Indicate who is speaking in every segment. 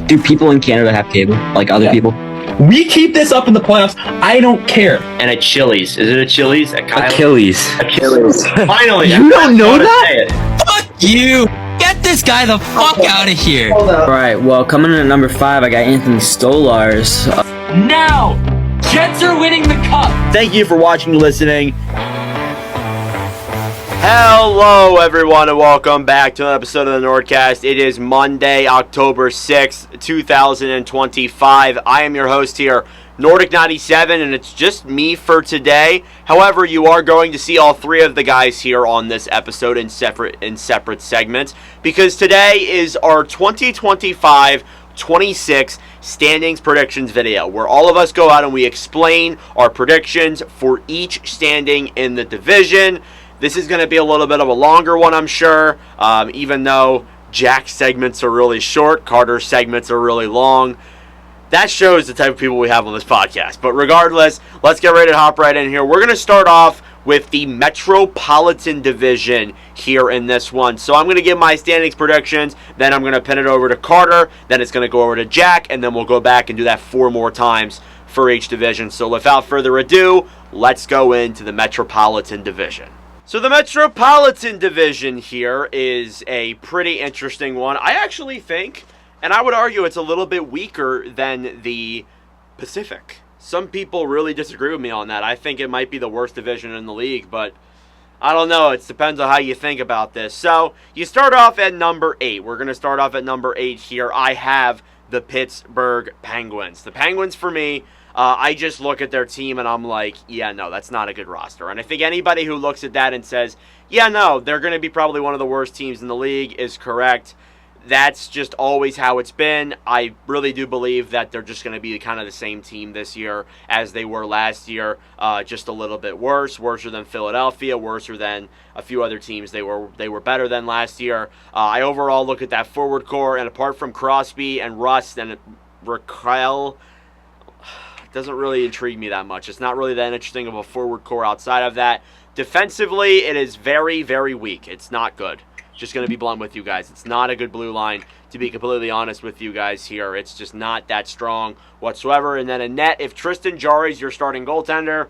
Speaker 1: Do people in Canada have cable, like other people?
Speaker 2: We keep this up in the playoffs. I don't care.
Speaker 3: And at Chili's. Is it a Chili's?
Speaker 1: Achilles.
Speaker 3: Finally.
Speaker 1: You don't know that?
Speaker 4: Fuck you! Get this guy the fuck out of here!
Speaker 1: Alright, well, coming in at number 5, I got Anthony Stolars.
Speaker 4: Now! Jets are winning the cup!
Speaker 5: Thank you for watching and listening.
Speaker 3: Hello, everyone, and welcome back to another episode of the NordCast. It is Monday, October 6th, 2025. I am your host here, Nordic97, and it's just me for today. However, you are going to see all three of the guys here on this episode in separate segments, because today is our 2025-26 standings predictions video, where all of us go out and we explain our predictions for each standing in the division. This is going to be a little bit of a longer one, I'm sure, even though Jack's segments are really short, Carter's segments are really long. That shows the type of people we have on this podcast. But regardless, let's get ready to hop right in here. We're going to start off with the Metropolitan division here in this one. So I'm going to give my standings predictions, then I'm going to pin it over to Carter, then it's going to go over to Jack, and then we'll go back and do that 4 more times for each division. So without further ado, let's go into the Metropolitan division. So the Metropolitan division here is a pretty interesting one. I actually think, and I would argue it's a little bit weaker than the Pacific. Some people really disagree with me on that. I think it might be the worst division in the league, but I don't know. It depends on how you think about this. So you start off at number 8. We're going to start off at number 8 here. I have the Pittsburgh Penguins. The Penguins, for me, I just look at their team and I'm like, yeah, no, that's not a good roster. And I think anybody who looks at that and says, yeah, no, they're going to be probably one of the worst teams in the league is correct. That's just always how it's been. I really do believe that they're just going to be kind of the same team this year as they were last year, just a little bit worse than Philadelphia, worse than a few other teams they were better than last year. I overall look at that forward core, and apart from Crosby and Rust and Raquel, doesn't really intrigue me that much. It's not really that interesting of a forward core outside of that. Defensively, it is very, very weak. It's not good. Just going to be blunt with you guys. It's not a good blue line, to be completely honest with you guys here. It's just not that strong whatsoever. And then a net, if Tristan Jarry's your starting goaltender,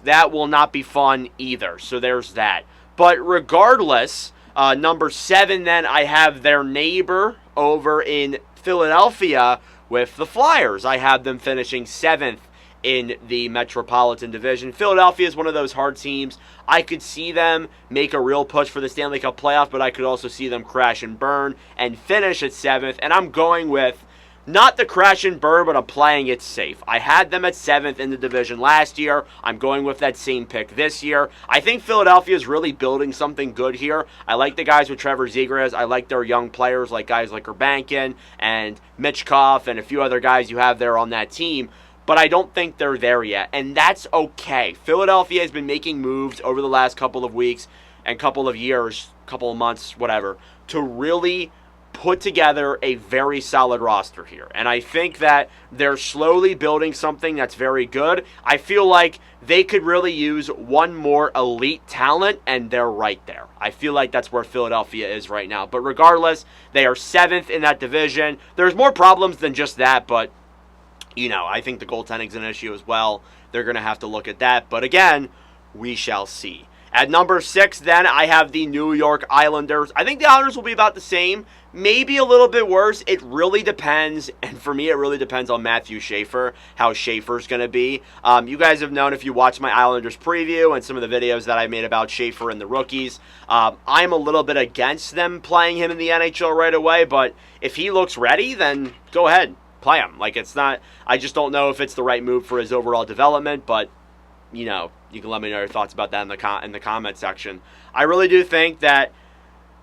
Speaker 3: that will not be fun either. So there's that. But regardless, number 7 then, I have their neighbor over in Philadelphia with the Flyers. I have them finishing 7th in the Metropolitan division. Philadelphia is one of those hard teams. I could see them make a real push for the Stanley Cup playoff, but I could also see them crash and burn and finish at 7th. And I'm going with not the crash and burn, but I'm playing it safe. I had them at 7th in the division last year. I'm going with that same pick this year. I think Philadelphia is really building something good here. I like the guys with Trevor Zegras. I like their young players, like guys like Urbankin and Mitchkov and a few other guys you have there on that team. But I don't think they're there yet, and that's okay. Philadelphia has been making moves over the last couple of weeks and couple of years, couple of months, whatever, to really put together a very solid roster here. And I think that they're slowly building something that's very good. I feel like they could really use one more elite talent, and they're right there. I feel like that's where Philadelphia is right now. But regardless, they are 7th in that division. There's more problems than just that, but you know, I think the goaltending's an issue as well. They're going to have to look at that. But again, we shall see. At number 6, then, I have the New York Islanders. I think the Islanders will be about the same, maybe a little bit worse. It really depends, and for me, it really depends on Matthew Schaefer, how Schaefer's going to be. You guys have known, if you watch my Islanders preview and some of the videos that I made about Schaefer and the rookies, I'm a little bit against them playing him in the NHL right away, but if he looks ready, then go ahead, play him. Like, it's not, I just don't know if it's the right move for his overall development, but you know, you can let me know your thoughts about that in the comment section. I really do think that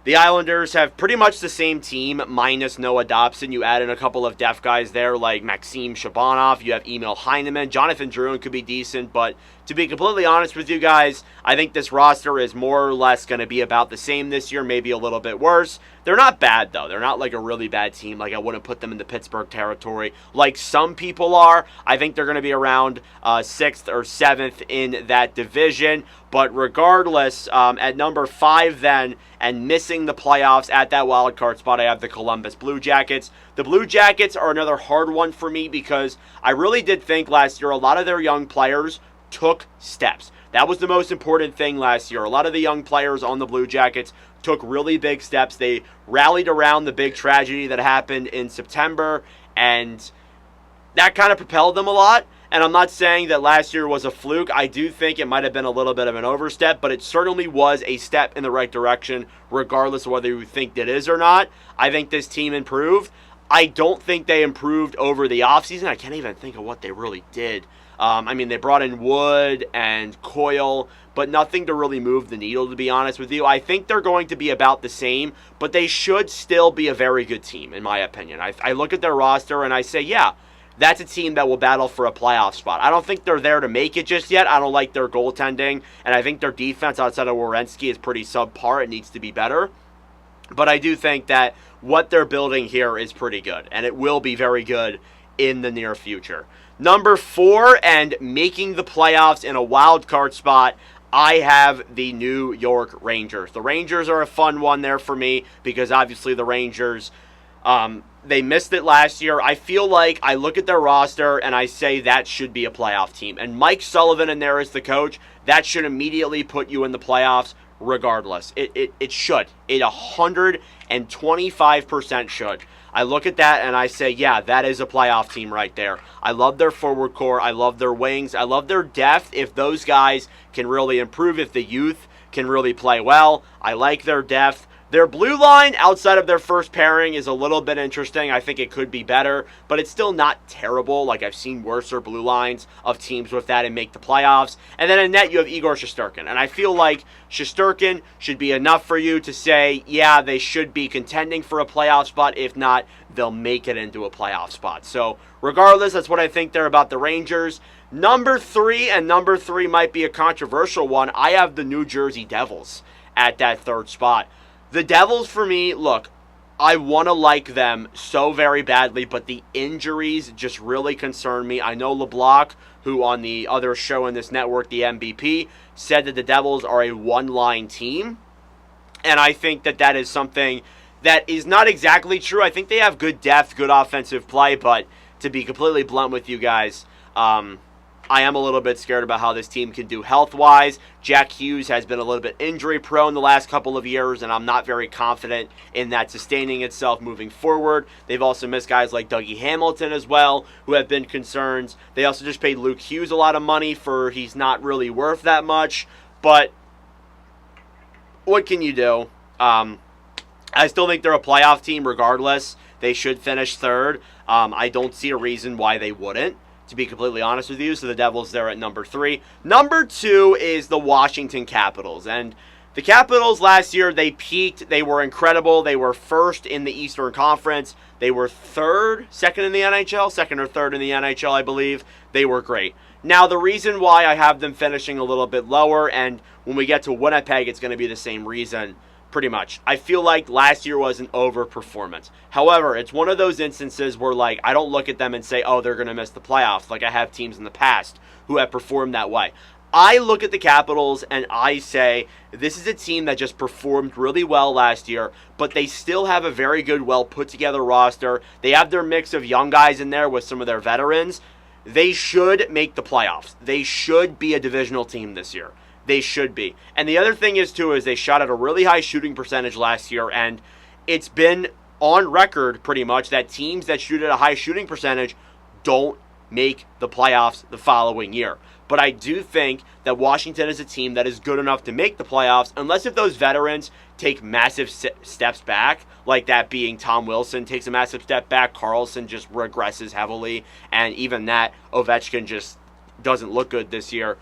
Speaker 3: the Islanders have pretty much the same team minus Noah Dobson. You add in a couple of depth guys there like Maxim Shabanov. You have Emil Heineman. Jonathan Drouin could be decent, but to be completely honest with you guys, I think this roster is more or less going to be about the same this year, maybe a little bit worse. They're not bad, though. They're not like a really bad team. Like, I wouldn't put them in the Pittsburgh territory like some people are. I think they're going to be around 6th or 7th in that division. But regardless, at number 5 then, and missing the playoffs at that wild card spot, I have the Columbus Blue Jackets. The Blue Jackets are another hard one for me because I really did think last year a lot of their young players took steps. That was the most important thing last year. A lot of the young players on the Blue Jackets took really big steps. They rallied around the big tragedy that happened in September, and that kind of propelled them a lot. And I'm not saying that last year was a fluke. I do think it might have been a little bit of an overstep, but it certainly was a step in the right direction, regardless of whether you think it is or not. I think this team improved. I don't think they improved over the offseason. I can't even think of what they really did. I mean, they brought in Wood and Coyle, but nothing to really move the needle, to be honest with you. I think they're going to be about the same, but they should still be a very good team, in my opinion. I look at their roster and I say, yeah, that's a team that will battle for a playoff spot. I don't think they're there to make it just yet. I don't like their goaltending, and I think their defense outside of Werenski is pretty subpar. It needs to be better. But I do think that what they're building here is pretty good, and it will be very good in the near future. Number 4, and making the playoffs in a wild card spot, I have the New York Rangers. The Rangers are a fun one there for me because obviously the Rangers, they missed it last year. I feel like I look at their roster and I say that should be a playoff team. And Mike Sullivan in there as the coach, that should immediately put you in the playoffs regardless. It should. It 125% should. I look at that and I say, yeah, that is a playoff team right there. I love their forward core. I love their wings. I love their depth. If those guys can really improve, if the youth can really play well, I like their depth. Their blue line outside of their first pairing is a little bit interesting. I think it could be better, but it's still not terrible. Like, I've seen worser blue lines of teams with that and make the playoffs. And then in net, you have Igor Shesterkin. And I feel like Shesterkin should be enough for you to say, yeah, they should be contending for a playoff spot. If not, they'll make it into a playoff spot. So regardless, that's what I think there about the Rangers. Number 3, and number 3 might be a controversial one, I have the New Jersey Devils at that 3rd spot. The Devils, for me, look, I want to like them so very badly, but the injuries just really concern me. I know LeBlanc, who on the other show in this network, the MVP, said that the Devils are a one-line team, and I think that that is something that is not exactly true. I think they have good depth, good offensive play, but to be completely blunt with you guys, I am a little bit scared about how this team can do health-wise. Jack Hughes has been a little bit injury-prone the last couple of years, and I'm not very confident in that sustaining itself moving forward. They've also missed guys like Dougie Hamilton as well, who have been concerns. They also just paid Luke Hughes a lot of money for he's not really worth that much. But what can you do? I still think they're a playoff team regardless. They should finish 3rd. I don't see a reason why they wouldn't, to be completely honest with you. So the Devils there at number 3. Number 2 is the Washington Capitals. And the Capitals last year, they peaked. They were incredible. They were 1st in the Eastern Conference. They were 2nd in the NHL, 2nd or 3rd in the NHL, I believe. They were great. Now, the reason why I have them finishing a little bit lower, and when we get to Winnipeg, it's going to be the same reason, pretty much. I feel like last year was an overperformance. However, it's one of those instances where, like, I don't look at them and say, oh, they're going to miss the playoffs, like I have teams in the past who have performed that way. I look at the Capitals and I say, this is a team that just performed really well last year, but they still have a very good, well put together roster. They have their mix of young guys in there with some of their veterans. They should make the playoffs. They should be a divisional team this year. They should be. And the other thing is, too, is they shot at a really high shooting percentage last year, and it's been on record pretty much that teams that shoot at a high shooting percentage don't make the playoffs the following year. But I do think that Washington is a team that is good enough to make the playoffs, unless if those veterans take massive steps back, like that being Tom Wilson takes a massive step back, Carlson just regresses heavily, and even that, Ovechkin just doesn't look good this year.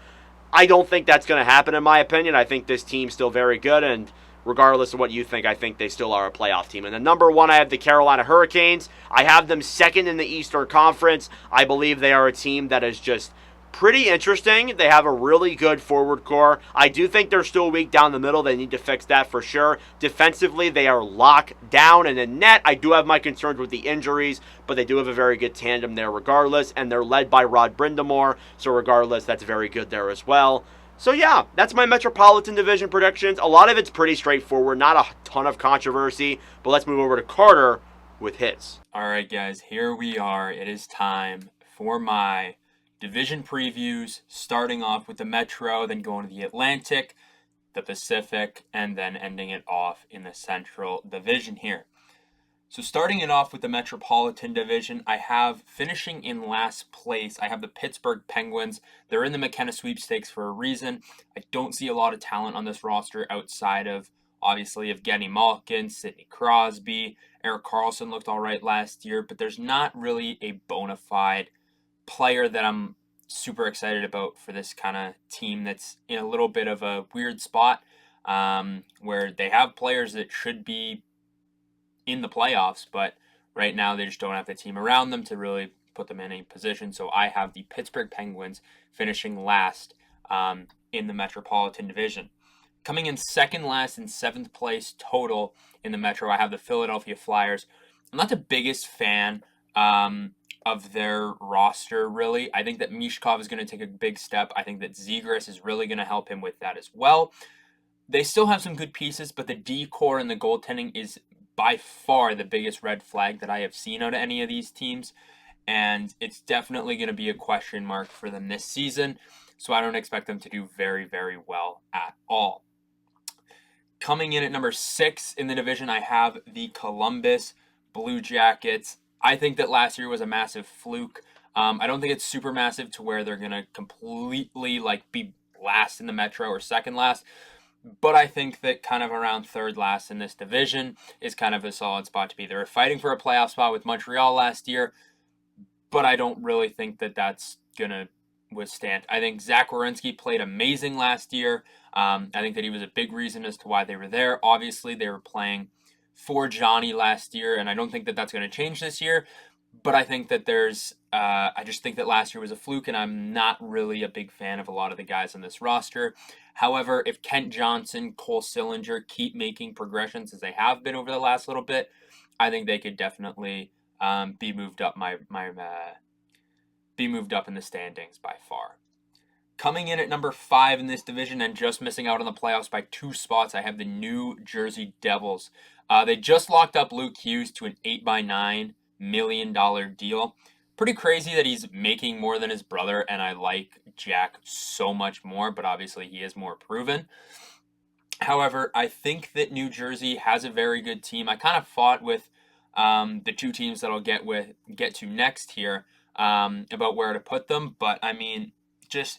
Speaker 3: I don't think that's going to happen, in my opinion. I think this team's still very good, and regardless of what you think, I think they still are a playoff team. And then number 1, I have the Carolina Hurricanes. I have them 2nd in the Eastern Conference. I believe they are a team that is just pretty interesting. They have a really good forward core. I do think they're still weak down the middle. They need to fix that for sure. Defensively, they are locked down. And in net, I do have my concerns with the injuries, but they do have a very good tandem there regardless. And they're led by Rod Brindamore. So regardless, that's very good there as well. So yeah, that's my Metropolitan Division predictions. A lot of it's pretty straightforward. Not a ton of controversy. But let's move over to Carter with his.
Speaker 6: All right, guys, here we are. It is time for my division previews, starting off with the Metro, then going to the Atlantic, the Pacific, and then ending it off in the Central Division here. So starting it off with the Metropolitan Division, I have finishing in last place, I have the Pittsburgh Penguins. They're in the McKenna sweepstakes for a reason. I don't see a lot of talent on this roster outside of, obviously, Evgeny Malkin, Sidney Crosby. Erik Karlsson looked all right last year, but there's not really a bona fide player that I'm super excited about for this kind of team that's in a little bit of a weird spot, where they have players that should be in the playoffs, but right now they just don't have the team around them to really put them in a position. So I have the Pittsburgh Penguins finishing last in the Metropolitan Division. Coming in second last and seventh place total in the Metro, I have the Philadelphia Flyers. I'm not the biggest fan of their roster, really. I think that Mishkov is going to take a big step. I think that Zegras is really going to help him with that as well. They still have some good pieces, but the D-core and the goaltending is by far the biggest red flag that I have seen out of any of these teams, and it's definitely going to be a question mark for them this season, so I don't expect them to do very, very well at all. Coming in at number 6 in the division, I have the Columbus Blue Jackets. I think that last year was a massive fluke. I don't think it's super massive to where they're going to completely be last in the Metro or second last. But I think that kind of around third last in this division is kind of a solid spot to be. They were fighting for a playoff spot with Montreal last year, but I don't really think that that's going to withstand. I think Zach Werenski played amazing last year. I think that he was a big reason as to why they were there. Obviously, they were playing for Johnny last year, and I don't think that that's going to change this year. But I think that I just think that last year was a fluke, and I'm not really a big fan of a lot of the guys on this roster. However, if Kent Johnson, Cole Sillinger keep making progressions as they have been over the last little bit, I think they could definitely be moved up be moved up in the standings by far. Coming in at number 5 in this division and just missing out on the playoffs by 2 spots, I have the New Jersey Devils. They just locked up Luke Hughes to an $8x9 million deal. Pretty crazy that he's making more than his brother, and I like Jack so much more, but obviously he is more proven. However, I think that New Jersey has a very good team. I kind of fought with the 2 teams that I'll get to next here about where to put them, but I mean,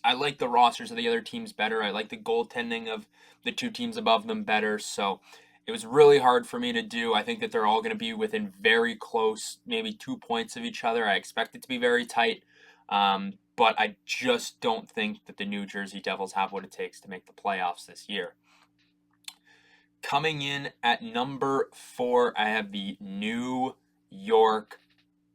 Speaker 6: I like the rosters of the other teams better. I like the goaltending of the 2 teams above them better, so it was really hard for me to do. I think that they're all going to be within very close, maybe 2 points of each other. I expect it to be very tight, but I just don't think that the New Jersey Devils have what it takes to make the playoffs this year. Coming in at number 4, I have the New York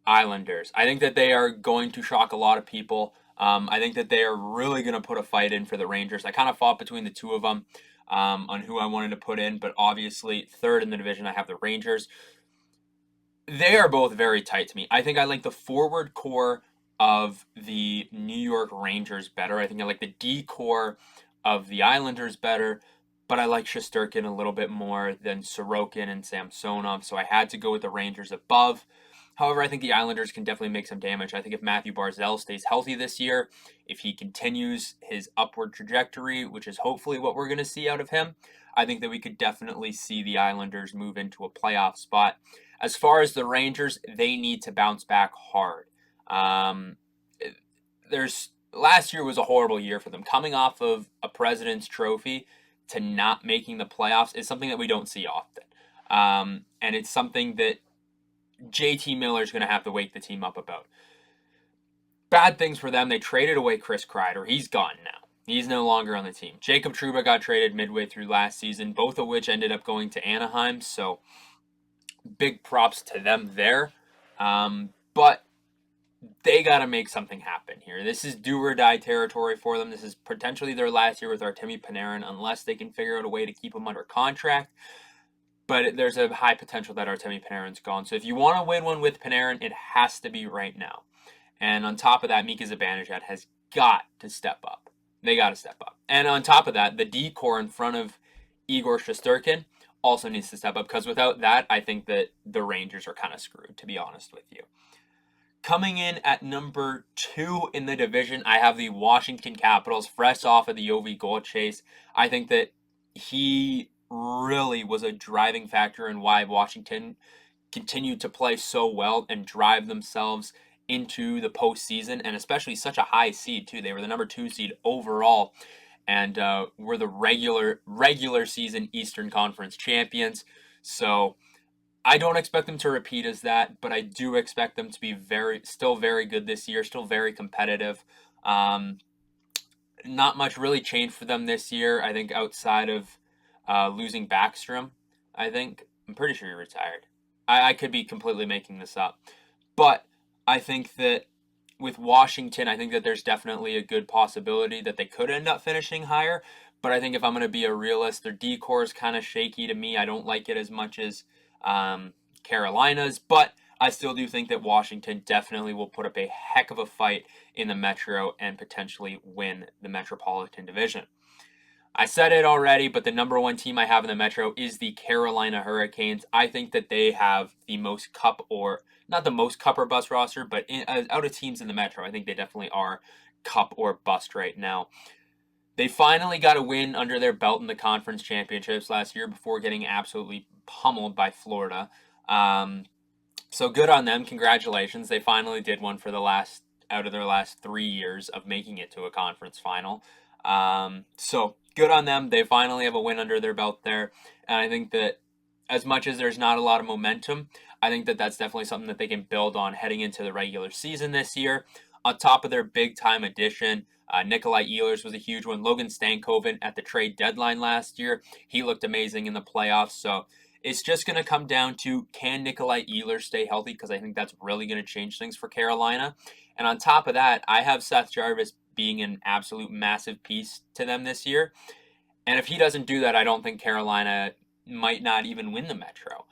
Speaker 6: Islanders. I think that they are going to shock a lot of people. I think that they are really going to put a fight in for the Rangers. I kind of fought between the 2 of them on who I wanted to put in, but obviously third in the division, I have the Rangers. They are both very tight to me. I think I like the forward core of the New York Rangers better. I think I like the D core of the Islanders better, but I like Shesterkin a little bit more than Sorokin and Samsonov, so I had to go with the Rangers above. However, I think the Islanders can definitely make some damage. I think if Matthew Barzal stays healthy this year, if he continues his upward trajectory, which is hopefully what we're going to see out of him, I think that we could definitely see the Islanders move into a playoff spot. As far as the Rangers, they need to bounce back hard. Last year was a horrible year for them. Coming off of a President's Trophy to not making the playoffs is something that we don't see often. And it's something that JT Miller is going to have to wake the team up about. Bad things for them. They traded away Chris Kreider. He's gone now. He's no longer on the team. Jacob Trouba got traded midway through last season, both of which ended up going to Anaheim. So big props to them there. But they got to make something happen here. This is do or die territory for them. This is potentially their last year with Artemi Panarin unless they can figure out a way to keep him under contract. But there's a high potential that Artemi Panarin's gone. So if you want to win one with Panarin, it has to be right now. And on top of that, Mika Zibanejad has got to step up. They got to step up. And on top of that, the D-core in front of Igor Shesterkin also needs to step up, because without that, I think that the Rangers are kind of screwed, to be honest with you. Coming in at number 2 in the division, I have the Washington Capitals, fresh off of the OV goal chase. I think that he really was a driving factor in why Washington continued to play so well and drive themselves into the postseason, and especially such a high seed too. They were the number 2 seed overall, and were the regular season Eastern Conference champions. So I don't expect them to repeat as that, but I do expect them to be still very good this year, still very competitive. Not much really changed for them this year, I think, outside of losing Backstrom. I'm pretty sure he retired. I could be completely making this up. But I think that with Washington, I think that there's definitely a good possibility that they could end up finishing higher. But I think if I'm going to be a realist, their D-core is kind of shaky to me. I don't like it as much as Carolina's, but I still do think that Washington definitely will put up a heck of a fight in the Metro and potentially win the Metropolitan Division. I said it already, but the number 1 team I have in the Metro is the Carolina Hurricanes. I think that they have the most cup, or not the most cup or bust roster, but out of teams in the Metro, I think they definitely are cup or bust right now. They finally got a win under their belt in the conference championships last year before getting absolutely pummeled by Florida. So good on them. Congratulations. They finally did one for out of their last 3 years of making it to a conference final. So good on them. They finally have a win under their belt there. And I think that as much as there's not a lot of momentum, I think that that's definitely something that they can build on heading into the regular season this year. On top of their big-time addition, Nikolai Ehlers was a huge one. Logan Stankoven at the trade deadline last year, he looked amazing in the playoffs. So it's just going to come down to, can Nikolai Ehlers stay healthy? Because I think that's really going to change things for Carolina. And on top of that, I have Seth Jarvis being an absolute massive piece to them this year. And if he doesn't do that, I don't think Carolina might not even win the Metro.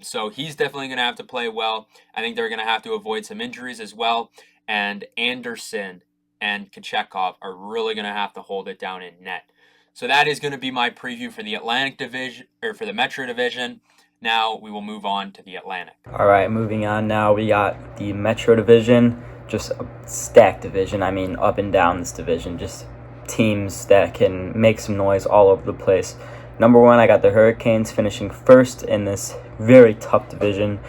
Speaker 6: So he's definitely going to have to play well. I think they're going to have to avoid some injuries as well. And Anderson and Kochetkov are really going to have to hold it down in net. So that is going to be my preview for the Atlantic Division, or for the Metro Division. Now we will move on to the Atlantic.
Speaker 1: All right, moving on now. We got the Metro Division, just a stacked division. I mean, up and down this division, just teams that can make some noise all over the place. Number 1, I got the Hurricanes finishing first in this very tough division.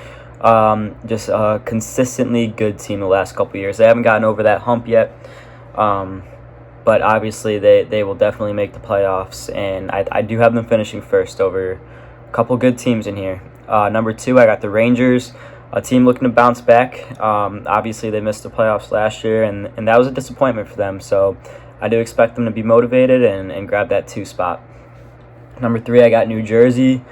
Speaker 1: Just a consistently good team the last couple years. They haven't gotten over that hump yet, but obviously they will definitely make the playoffs, and I do have them finishing first over a couple good teams in here. Number 2, I got the Rangers, a team looking to bounce back. Obviously they missed the playoffs last year, and that was a disappointment for them, so I do expect them to be motivated and grab that 2 spot. Number 3, I got New Jersey.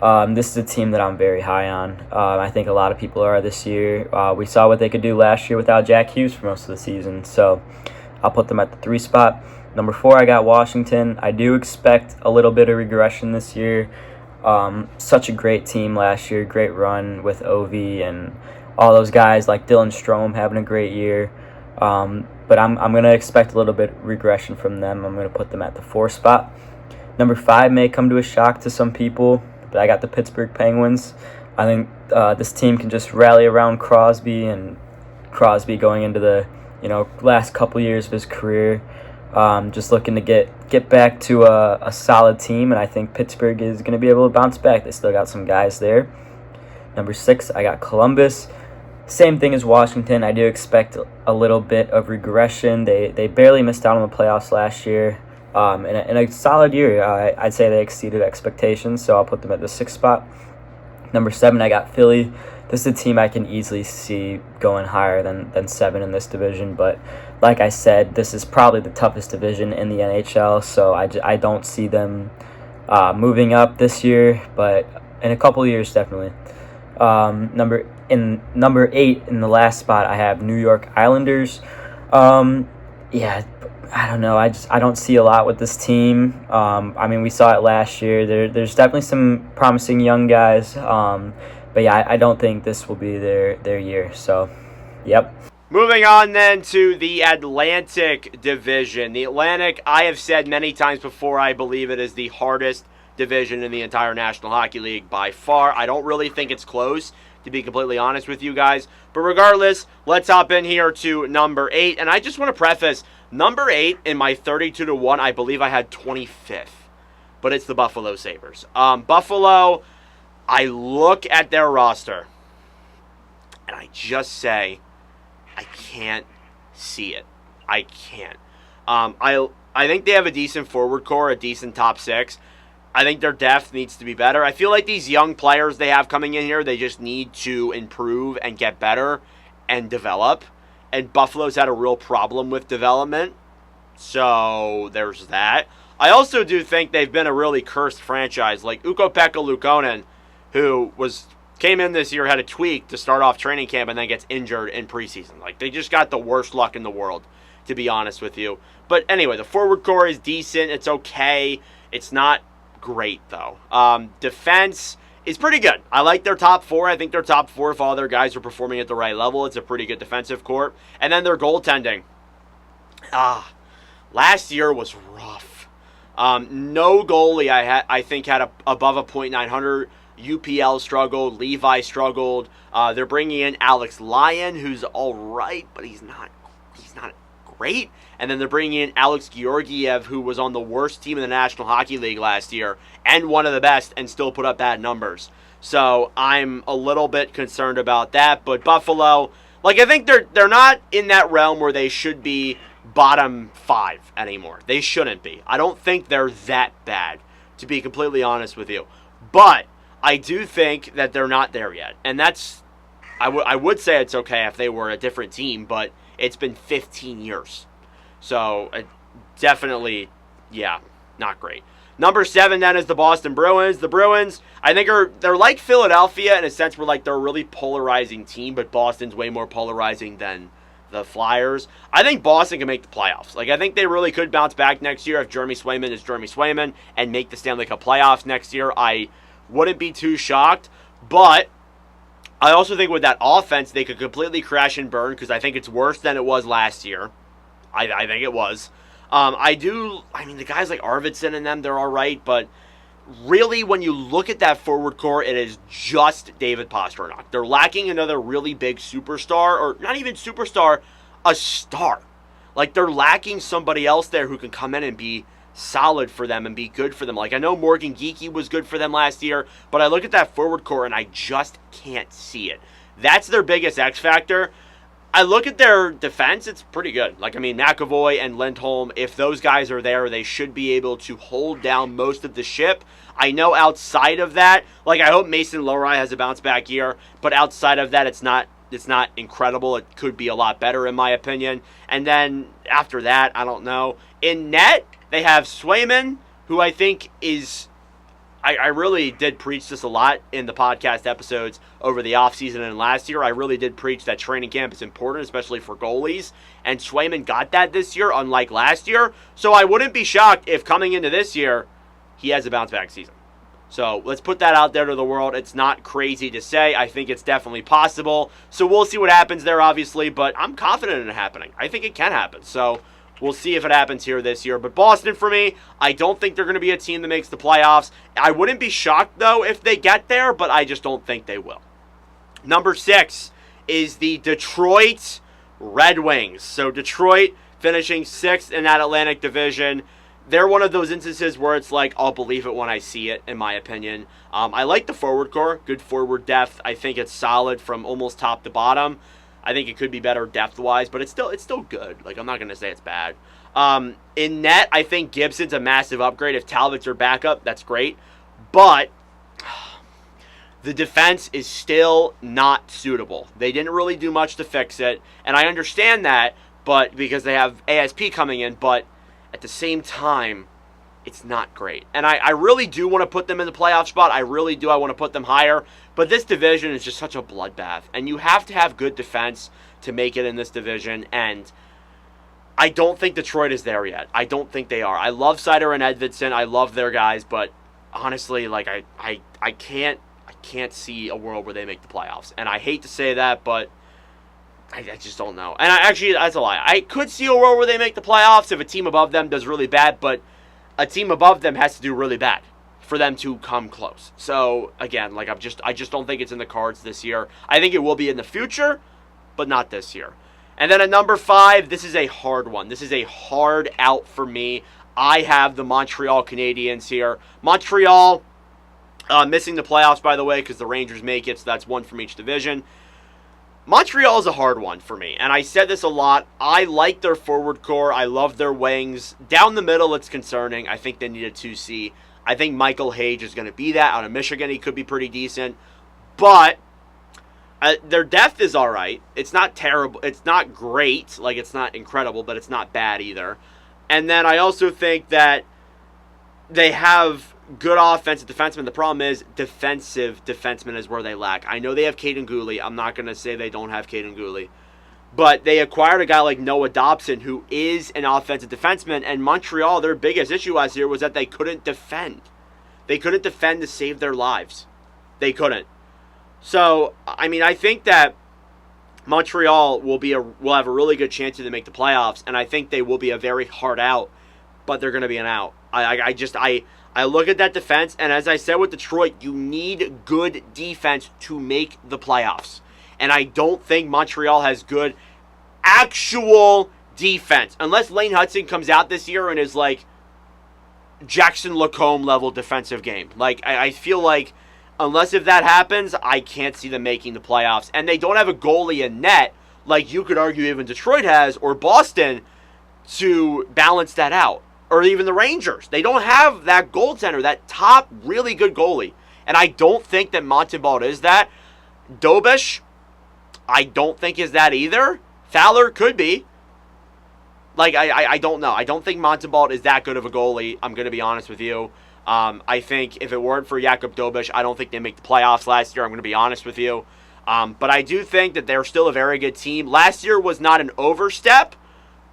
Speaker 1: This is a team that I'm very high on. I think a lot of people are this year. We saw what they could do last year without Jack Hughes for most of the season, so I'll put them at the 3 spot. Number 4, I got Washington. I do expect a little bit of regression this year. Such a great team last year, great run with OV and all those guys like Dylan Strome having a great year. But I'm going to expect a little bit of regression from them. I'm going to put them at the 4 spot. Number 5 may come to a shock to some people, but I got the Pittsburgh Penguins. I think this team can just rally around Crosby, and Crosby going into the last couple years of his career, just looking to get back to a solid team, and I think Pittsburgh is going to be able to bounce back. They still got some guys there. Number 6, I got Columbus. Same thing as Washington. I do expect a little bit of regression. They barely missed out on the playoffs last year. In a solid year, I'd say they exceeded expectations, so I'll put them at the 6th spot. Number 7, I got Philly. This is a team I can easily see going higher than 7 in this division, but like I said, this is probably the toughest division in the NHL, so I don't see them moving up this year, but in a couple of years, definitely. Number 8 in the last spot, I have New York Islanders. Yeah, I don't know. I don't see a lot with this team. I mean, we saw it last year. There's definitely some promising young guys. But yeah, I don't think this will be their year. So, yep.
Speaker 3: Moving on then to the Atlantic Division. The Atlantic, I have said many times before, I believe it is the hardest division in the entire National Hockey League by far. I don't really think it's close, to be completely honest with you guys. But regardless, let's hop in here to number 8. And I just want to preface, number 8 in my 32-1, I believe I had 25th. But it's the Buffalo Sabres. Buffalo, I look at their roster, and I just say, I can't see it. I can't. I think they have a decent forward core, a decent top 6. I think their depth needs to be better. I feel like these young players they have coming in here, they just need to improve and get better and develop. And Buffalo's had a real problem with development. So there's that. I also do think they've been a really cursed franchise. Like Ukko-Pekka Luukkonen, who came in this year, had a tweak to start off training camp, and then gets injured in preseason. Like, they just got the worst luck in the world, to be honest with you. But anyway, the forward core is decent. It's okay. It's not great, though. Defense is pretty good. I like their top 4. I think their top 4, if all their guys are performing at the right level, it's a pretty good defensive core. And then their goaltending. Last year was rough. No goalie I think had above a .900. UPL struggled. Levi struggled. They're bringing in Alex Lyon, who's all right, but he's not great. And then they're bringing in Alex Georgiev, who was on the worst team in the National Hockey League last year and one of the best and still put up bad numbers. So I'm a little bit concerned about that. But Buffalo, I think they're not in that realm where they should be bottom 5 anymore. They shouldn't be. I don't think they're that bad, to be completely honest with you. But I do think that they're not there yet. And that's, I would say it's okay if they were a different team, but it's been 15 years. So, definitely, yeah, not great. Number 7 then is the Boston Bruins. The Bruins, I think they're like Philadelphia in a sense where they're a really polarizing team, but Boston's way more polarizing than the Flyers. I think Boston can make the playoffs. I think they really could bounce back next year if Jeremy Swayman is Jeremy Swayman and make the Stanley Cup playoffs next year. I wouldn't be too shocked, but I also think with that offense, they could completely crash and burn because I think it's worse than it was last year. I think it was. The guys like Arvidsson and them, they're all right, but really when you look at that forward core, it is just David Pastrnak. They're lacking another really big superstar, or not even superstar, a star. They're lacking somebody else there who can come in and be solid for them and be good for them. I know Morgan Geekie was good for them last year, but I look at that forward core and I just can't see it. That's their biggest X factor. I look at their defense, it's pretty good. McAvoy and Lindholm, if those guys are there, they should be able to hold down most of the ship. I know outside of that, I hope Mason Lohrei has a bounce back year, but outside of that, it's not incredible. It could be a lot better in my opinion. And then after that, I don't know. In net, they have Swayman, who I think is, I really did preach this a lot in the podcast episodes over the offseason and last year. I really did preach that training camp is important, especially for goalies. And Swayman got that this year, unlike last year. So I wouldn't be shocked if coming into this year, he has a bounce back season. So let's put that out there to the world. It's not crazy to say. I think it's definitely possible. So we'll see what happens there, obviously. But I'm confident in it happening. I think it can happen. So we'll see if it happens here this year. But Boston, for me, I don't think they're going to be a team that makes the playoffs. I wouldn't be shocked, though, if they get there, but I just don't think they will. Number 6 is the Detroit Red Wings. So Detroit finishing 6th in that Atlantic Division. They're one of those instances where it's I'll believe it when I see it, in my opinion. I like the forward core, good forward depth. I think it's solid from almost top to bottom. I think it could be better depth-wise, but it's still good. I'm not going to say it's bad. In net, I think Gibson's a massive upgrade. If Talbot's your backup, that's great. But the defense is still not suitable. They didn't really do much to fix it, and I understand that, but because they have ASP coming in, but at the same time, it's not great. And I really do want to put them in the playoff spot. I really do. I want to put them higher. But this division is just such a bloodbath. And you have to have good defense to make it in this division. And I don't think Detroit is there yet. I don't think they are. I love Sider and Edvidson. I love their guys. But honestly, like I can't see a world where they make the playoffs. And I hate to say that, but I just don't know. And actually, that's a lie. I could see a world where they make the playoffs if a team above them does really bad, but a team above them has to do really bad for them to come close. So, again, like I just don't think it's in the cards this year. I think it will be in the future, but not this year. And then at number 5, this is a hard one. This is a hard out for me. I have the Montreal Canadiens here. Montreal missing the playoffs, by the way, because the Rangers make it, so that's one from each division. Montreal is a hard one for me, and I said this a lot. I like their forward core. I love their wings. Down the middle, it's concerning. I think they need a 2C. I think Michael Hage is going to be that. Out of Michigan, he could be pretty decent. But their depth is all right. It's not terrible. It's not great. Like, it's not incredible, but it's not bad either. And then I also think that they have good offensive defensemen. The problem is defensive defensemen is where they lack. I know they have Caden Gooley. I'm not going to say they don't have Caden Gooley. But they acquired a guy like Noah Dobson, who is an offensive defenseman. And Montreal, their biggest issue last year was that they couldn't defend. They couldn't defend to save their lives. They couldn't. So, I mean, I think that Montreal will have a really good chance to make the playoffs. And I think they will be a very hard out. But they're going to be an out. I look at that defense, and as I said with Detroit, you need good defense to make the playoffs. And I don't think Montreal has good actual defense. Unless Lane Hudson comes out this year and is like Jackson Lacombe level defensive game. Like, I feel like unless if that happens, I can't see them making the playoffs. And they don't have a goalie in net, like you could argue even Detroit has, or Boston, to balance that out. Or even the Rangers. They don't have that goaltender, that top really good goalie. And I don't think that Montembeault is that. Dobish, I don't think is that either. Fowler could be. Like, I don't know. I don't think Montembeault is that good of a goalie. I'm going to be honest with you. I think if it weren't for Jakub Dobish, I don't think they make the playoffs last year. I'm going to be honest with you. But I do think that they're still a very good team. Last year was not an overstep.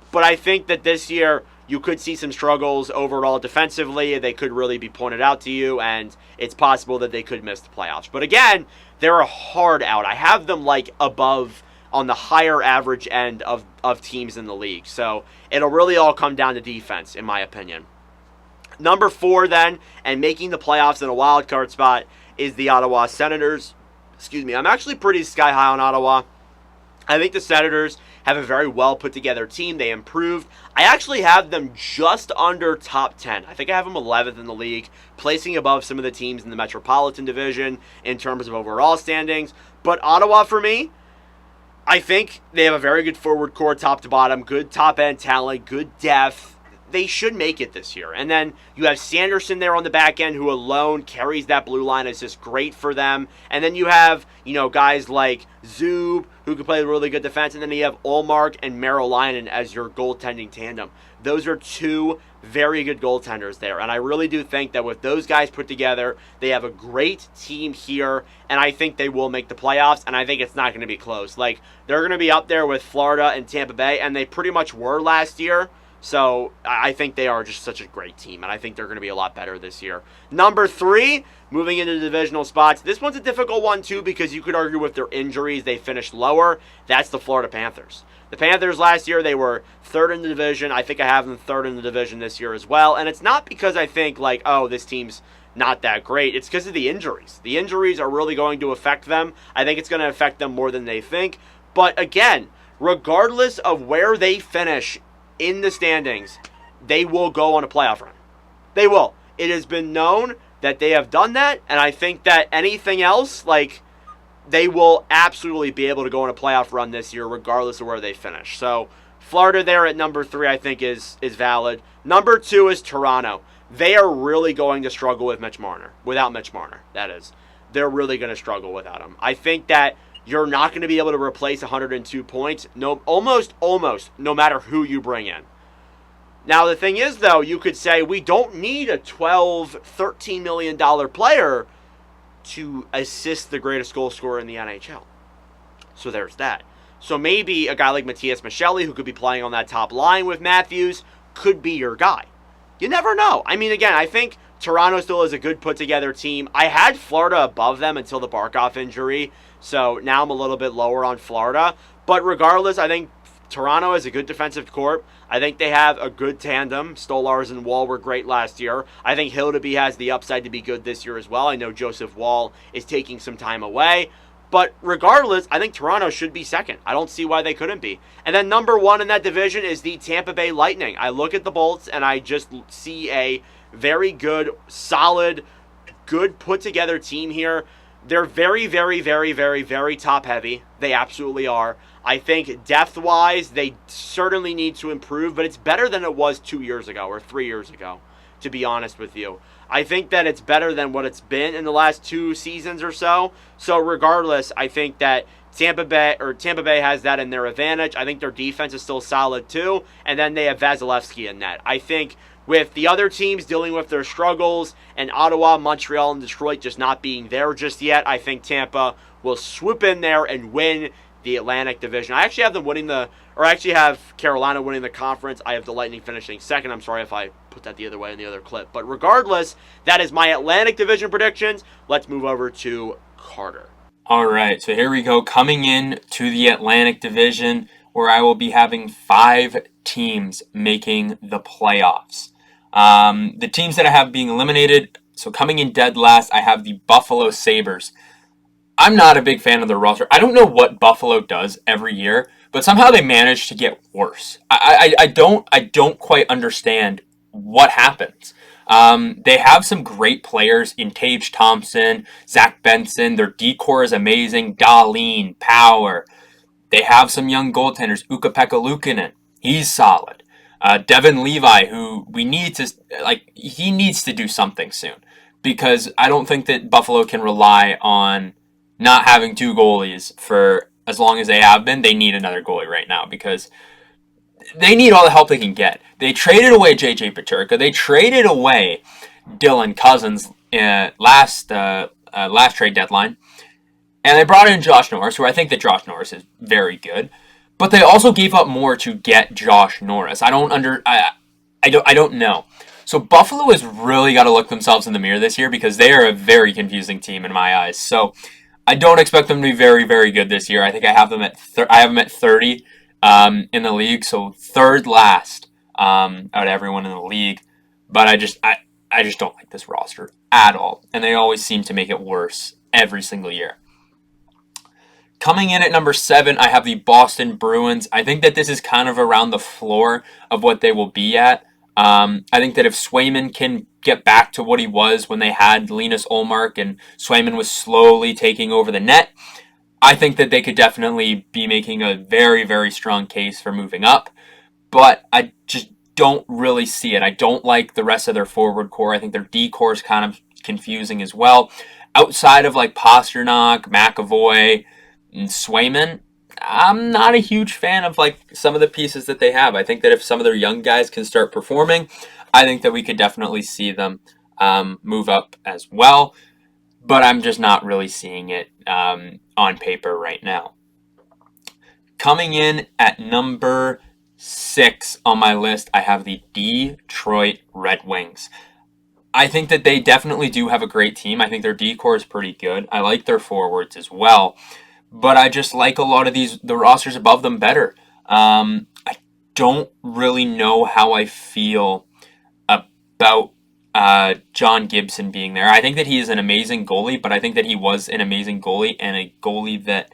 Speaker 3: But I think that this year you could see some struggles overall defensively. They could really be pointed out to you, and it's possible that they could miss the playoffs. But again, they're a hard out. I have them like above on the higher average end of teams in the league. So it'll really all come down to defense, in my opinion. Number 4 then, and making the playoffs in a wild card spot, is the Ottawa Senators. Excuse me. I'm actually pretty sky high on Ottawa. I think the Senators have a very well put together team. They improved. I actually have them just under top 10. I think I have them 11th in the league, placing above some of the teams in the Metropolitan division in terms of overall standings. But Ottawa, for me, I think they have a very good forward core top to bottom, good top end talent, good depth. They should make it this year. And then you have Sanderson there on the back end, who alone carries that blue line. It's just great for them. And then you have, guys like Zub, who can play really good defense. And then you have Ullmark and Merrill-Linen as your goaltending tandem. Those are 2 very good goaltenders there. And I really do think that with those guys put together, they have a great team here. And I think they will make the playoffs. And I think it's not going to be close. Like, they're going to be up there with Florida and Tampa Bay. And they pretty much were last year. So I think they are just such a great team, and I think they're going to be a lot better this year. Number 3, moving into the divisional spots. This one's a difficult one, too, because you could argue with their injuries, they finished lower. That's the Florida Panthers. The Panthers last year, they were 3rd in the division. I think I have them 3rd in the division this year as well. And it's not because I think, like, oh, this team's not that great. It's because of the injuries. The injuries are really going to affect them. I think it's going to affect them more than they think. But, again, regardless of where they finish in the standings, they will go on a playoff run. They will. It has been known that they have done that, and I think that anything else, like, they will absolutely be able to go on a playoff run this year, regardless of where they finish. So, Florida there at number 3, I think, is valid. Number 2 is Toronto. They are really going to struggle with Mitch Marner. Without Mitch Marner, that is. They're really going to struggle without him. I think that you're not going to be able to replace 102 points, almost, no matter who you bring in. Now, the thing is, though, you could say we don't need a $12, $13 million player to assist the greatest goal scorer in the NHL. So there's that. So maybe a guy like Matias Machelli, who could be playing on that top line with Matthews, could be your guy. You never know. I mean, again, I think Toronto still is a good put-together team. I had Florida above them until the Barkov injury, so now I'm a little bit lower on Florida. But regardless, I think Toronto is a good defensive corps. I think they have a good tandem. Stolarz and Wall were great last year. I think Hildeby has the upside to be good this year as well. I know Joseph Wall is taking some time away. But regardless, I think Toronto should be second. I don't see why they couldn't be. And then number one in that division is the Tampa Bay Lightning. I look at the Bolts and I just see a very good, solid, good put-together team here. They're very, very, very, very, very top-heavy. They absolutely are. I think depth-wise, they certainly need to improve, but it's better than it was 2 years ago or 3 years ago, to be honest with you. I think that it's better than what it's been in the last 2 seasons or so. So regardless, I think that Tampa Bay has that in their advantage. I think their defense is still solid too, and then they have Vasilevsky in net. I think with the other teams dealing with their struggles and Ottawa, Montreal, and Detroit just not being there just yet, I think Tampa will swoop in there and win the Atlantic Division. I actually have them winning have Carolina winning the conference. I have the Lightning finishing second. I'm sorry if I put that the other way in the other clip. But regardless, that is my Atlantic Division predictions. Let's move over to Carter.
Speaker 6: All right, so here we go. Coming in to the Atlantic Division, where I will be having 5 teams making the playoffs. The teams that I have being eliminated, so coming in dead last, I have the Buffalo Sabres. I'm not a big fan of their roster. I don't know what Buffalo does every year, but somehow they manage to get worse. I don't quite understand what happens. They have some great players in Tage Thompson, Zach Benson. Their decor is amazing. Dahlin, Power. They have some young goaltenders. Ukko-Pekka Luukkonen. He's solid. Devin Levi, who he needs to do something soon, because I don't think that Buffalo can rely on not having 2 goalies for as long as they have been. They need another goalie right now because they need all the help they can get. They traded away J.J. Peterka. They traded away Dylan Cousins last trade deadline. And they brought in Josh Norris, who I think that Josh Norris is very good. But they also gave up more to get Josh Norris. I don't know. So Buffalo has really got to look themselves in the mirror this year because they are a very confusing team in my eyes. So I don't expect them to be very, very good this year. I think I have them at 30 in the league, so third last out of everyone in the league. But I just don't like this roster at all, and they always seem to make it worse every single year. Coming in at number 7, I have the Boston Bruins. I think that this is kind of around the floor of what they will be at. I think that if Swayman can get back to what he was when they had Linus Ullmark and Swayman was slowly taking over the net, I think that they could definitely be making a very, very strong case for moving up. But I just don't really see it. I don't like the rest of their forward core. I think their D core is kind of confusing as well. Outside of like Pasternak, McAvoy, and Swayman, I'm not a huge fan of like some of the pieces that they have. I think that if some of their young guys can start performing, I think that we could definitely see them move up as well. But I'm just not really seeing it on paper right now. Coming in at number 6 on my list, I have the Detroit Red Wings. I think that they definitely do have a great team. I think their D-core is pretty good. I like their forwards as well. But I just like a lot of the rosters above them better. I don't really know how I feel about John Gibson being there. I think that he is an amazing goalie, but I think that he was an amazing goalie and a goalie that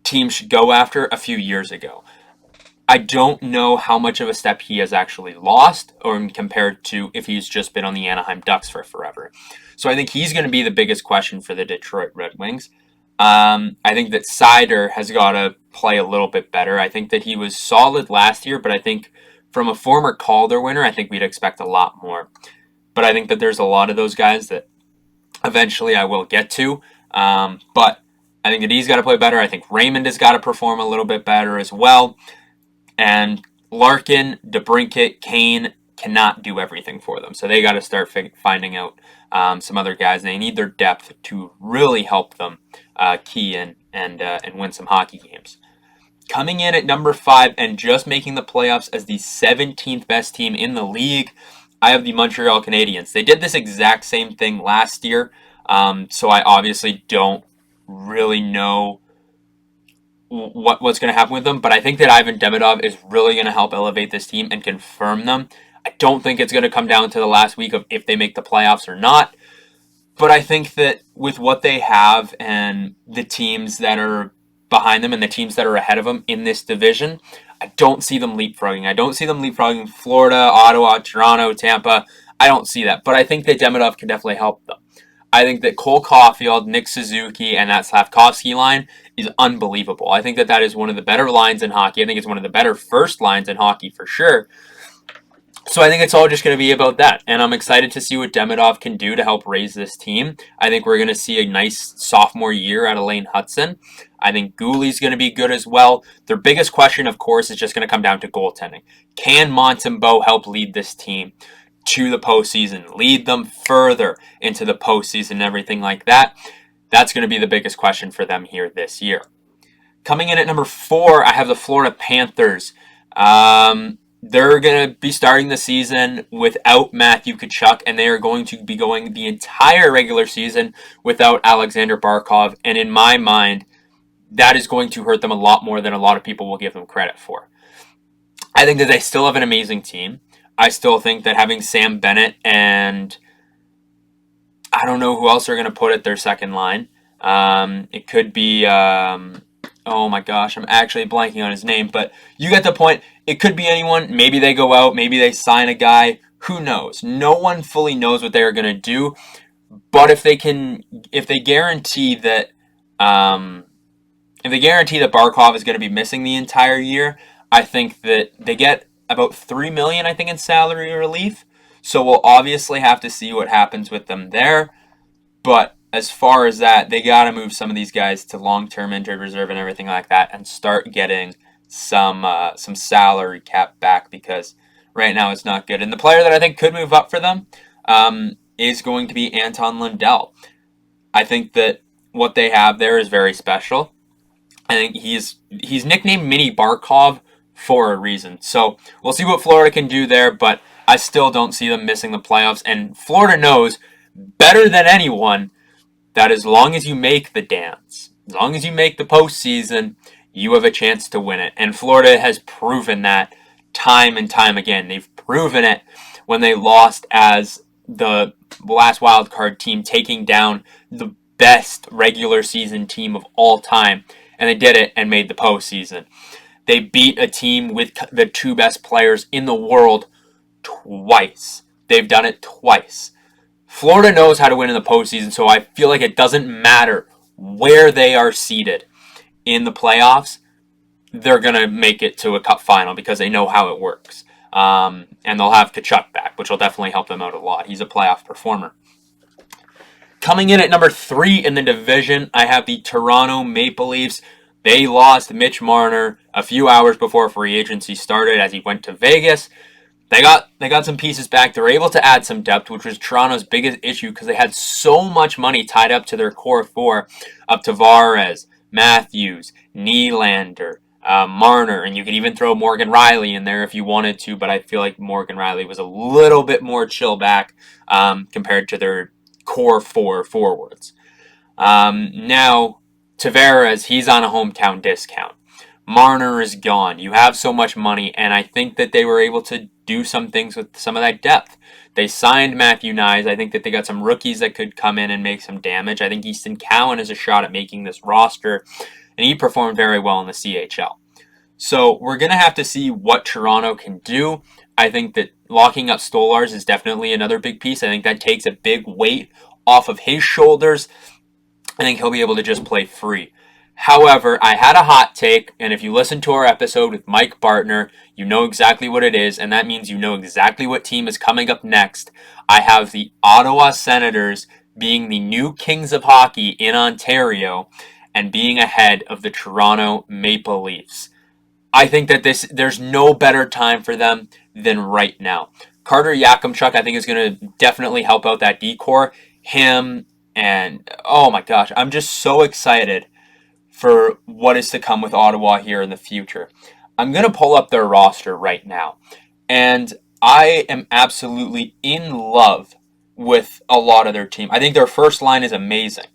Speaker 6: teams should go after a few years ago. I don't know how much of a step he has actually lost or compared to if he's just been on the Anaheim Ducks for forever. So I think he's going to be the biggest question for the Detroit Red Wings. I think that Seider has got to play a little bit better. I think that he was solid last year, but I think from a former Calder winner, I think we'd expect a lot more. But I think that there's a lot of those guys that eventually I will get to. But I think that he's got to play better. I think Raymond has got to perform a little bit better as well. And Larkin, DeBrincat, Kane cannot do everything for them. So they got to start finding out some other guys. They need their depth to really help them key in and win some hockey games. Coming in at number 5 and just making the playoffs as the 17th best team in the league, I have the Montreal Canadiens. They did this exact same thing last year, so I obviously don't really know what's going to happen with them, but I think that Ivan Demidov is really going to help elevate this team and confirm them. I don't think it's going to come down to the last week of if they make the playoffs or not, but I think that with what they have and the teams that are behind them and the teams that are ahead of them in this division, I don't see them leapfrogging. I don't see them leapfrogging Florida, Ottawa, Toronto, Tampa. I don't see that, but I think that Demidov can definitely help them. I think that Cole Caulfield, Nick Suzuki, and that Slavkovsky line is unbelievable. I think that that is one of the better lines in hockey. I think it's one of the better first lines in hockey for sure. So I think it's all just going to be about that. And I'm excited to see what Demidov can do to help raise this team. I think we're going to see a nice sophomore year out of Lane Hudson. I think Gooley's going to be good as well. Their biggest question, of course, is just going to come down to goaltending. Can Montembeault help lead this team to the postseason, lead them further into the postseason and everything like that? That's going to be the biggest question for them here this year. Coming in at number 4, I have the Florida Panthers. They're going to be starting the season without Matthew Tkachuk, and they are going to be going the entire regular season without Alexander Barkov. And in my mind, that is going to hurt them a lot more than a lot of people will give them credit for. I think that they still have an amazing team. I still think that having Sam Bennett and I don't know who else they're going to put at their second line. It could be, oh my gosh, I'm actually blanking on his name, but you get the point. It could be anyone. Maybe they go out. Maybe they sign a guy. Who knows? No one fully knows what they are going to do. But if they guarantee that, Barkov is going to be missing the entire year, I think that they get about $3 million, I think, in salary relief. So we'll obviously have to see what happens with them there. But as far as that, they got to move some of these guys to long-term injured reserve and everything like that and start getting some salary cap back, because right now it's not good. And the player that I think could move up for them is going to be Anton Lundell. I think that what they have there is very special. I think he's nicknamed Mini Barkov for a reason. So we'll see what Florida can do there, but I still don't see them missing the playoffs. And Florida knows better than anyone that as long as you make the dance, as long as you make the postseason, you have a chance to win it. And Florida has proven that time and time again. They've proven it when they lost as the last wild card team, taking down the best regular season team of all time. And they did it and made the postseason. They beat a team with the 2 best players in the world twice. They've done it twice. Florida knows how to win in the postseason, so I feel like it doesn't matter where they are seated in the playoffs. They're going to make it to a cup final because they know how it works. And they'll have Tkachuk back, which will definitely help them out a lot. He's a playoff performer. Coming in at number 3 in the division, I have the Toronto Maple Leafs. They lost Mitch Marner a few hours before free agency started as he went to Vegas. They got some pieces back. They were able to add some depth, which was Toronto's biggest issue because they had so much money tied up to their core 4 of Tavares, Matthews, Nylander, Marner, and you could even throw Morgan Riley in there if you wanted to, but I feel like Morgan Riley was a little bit more chill back compared to their core 4 forwards. Now, Tavares, he's on a hometown discount. Marner is gone. You have so much money, and I think that they were able to do some things with some of that depth. They signed Matthew Nyes. I think that they got some rookies that could come in and make some damage. I think Easton Cowan has a shot at making this roster, and he performed very well in the CHL. So we're going to have to see what Toronto can do. I think that locking up Stolarz is definitely another big piece. I think that takes a big weight off of his shoulders. I think he'll be able to just play free. However, I had a hot take, and if you listen to our episode with Mike Bartner, you know exactly what it is, and that means you know exactly what team is coming up next. I have the Ottawa Senators being the new kings of hockey in Ontario and being ahead of the Toronto Maple Leafs. I think that there's no better time for them than right now. Carter Yakimchuk, I think, is going to definitely help out that decor. Him and, oh my gosh, I'm just so excited for what is to come with Ottawa here in the future. I'm going to pull up their roster right now. And I am absolutely in love with a lot of their team. I think their first line is amazing.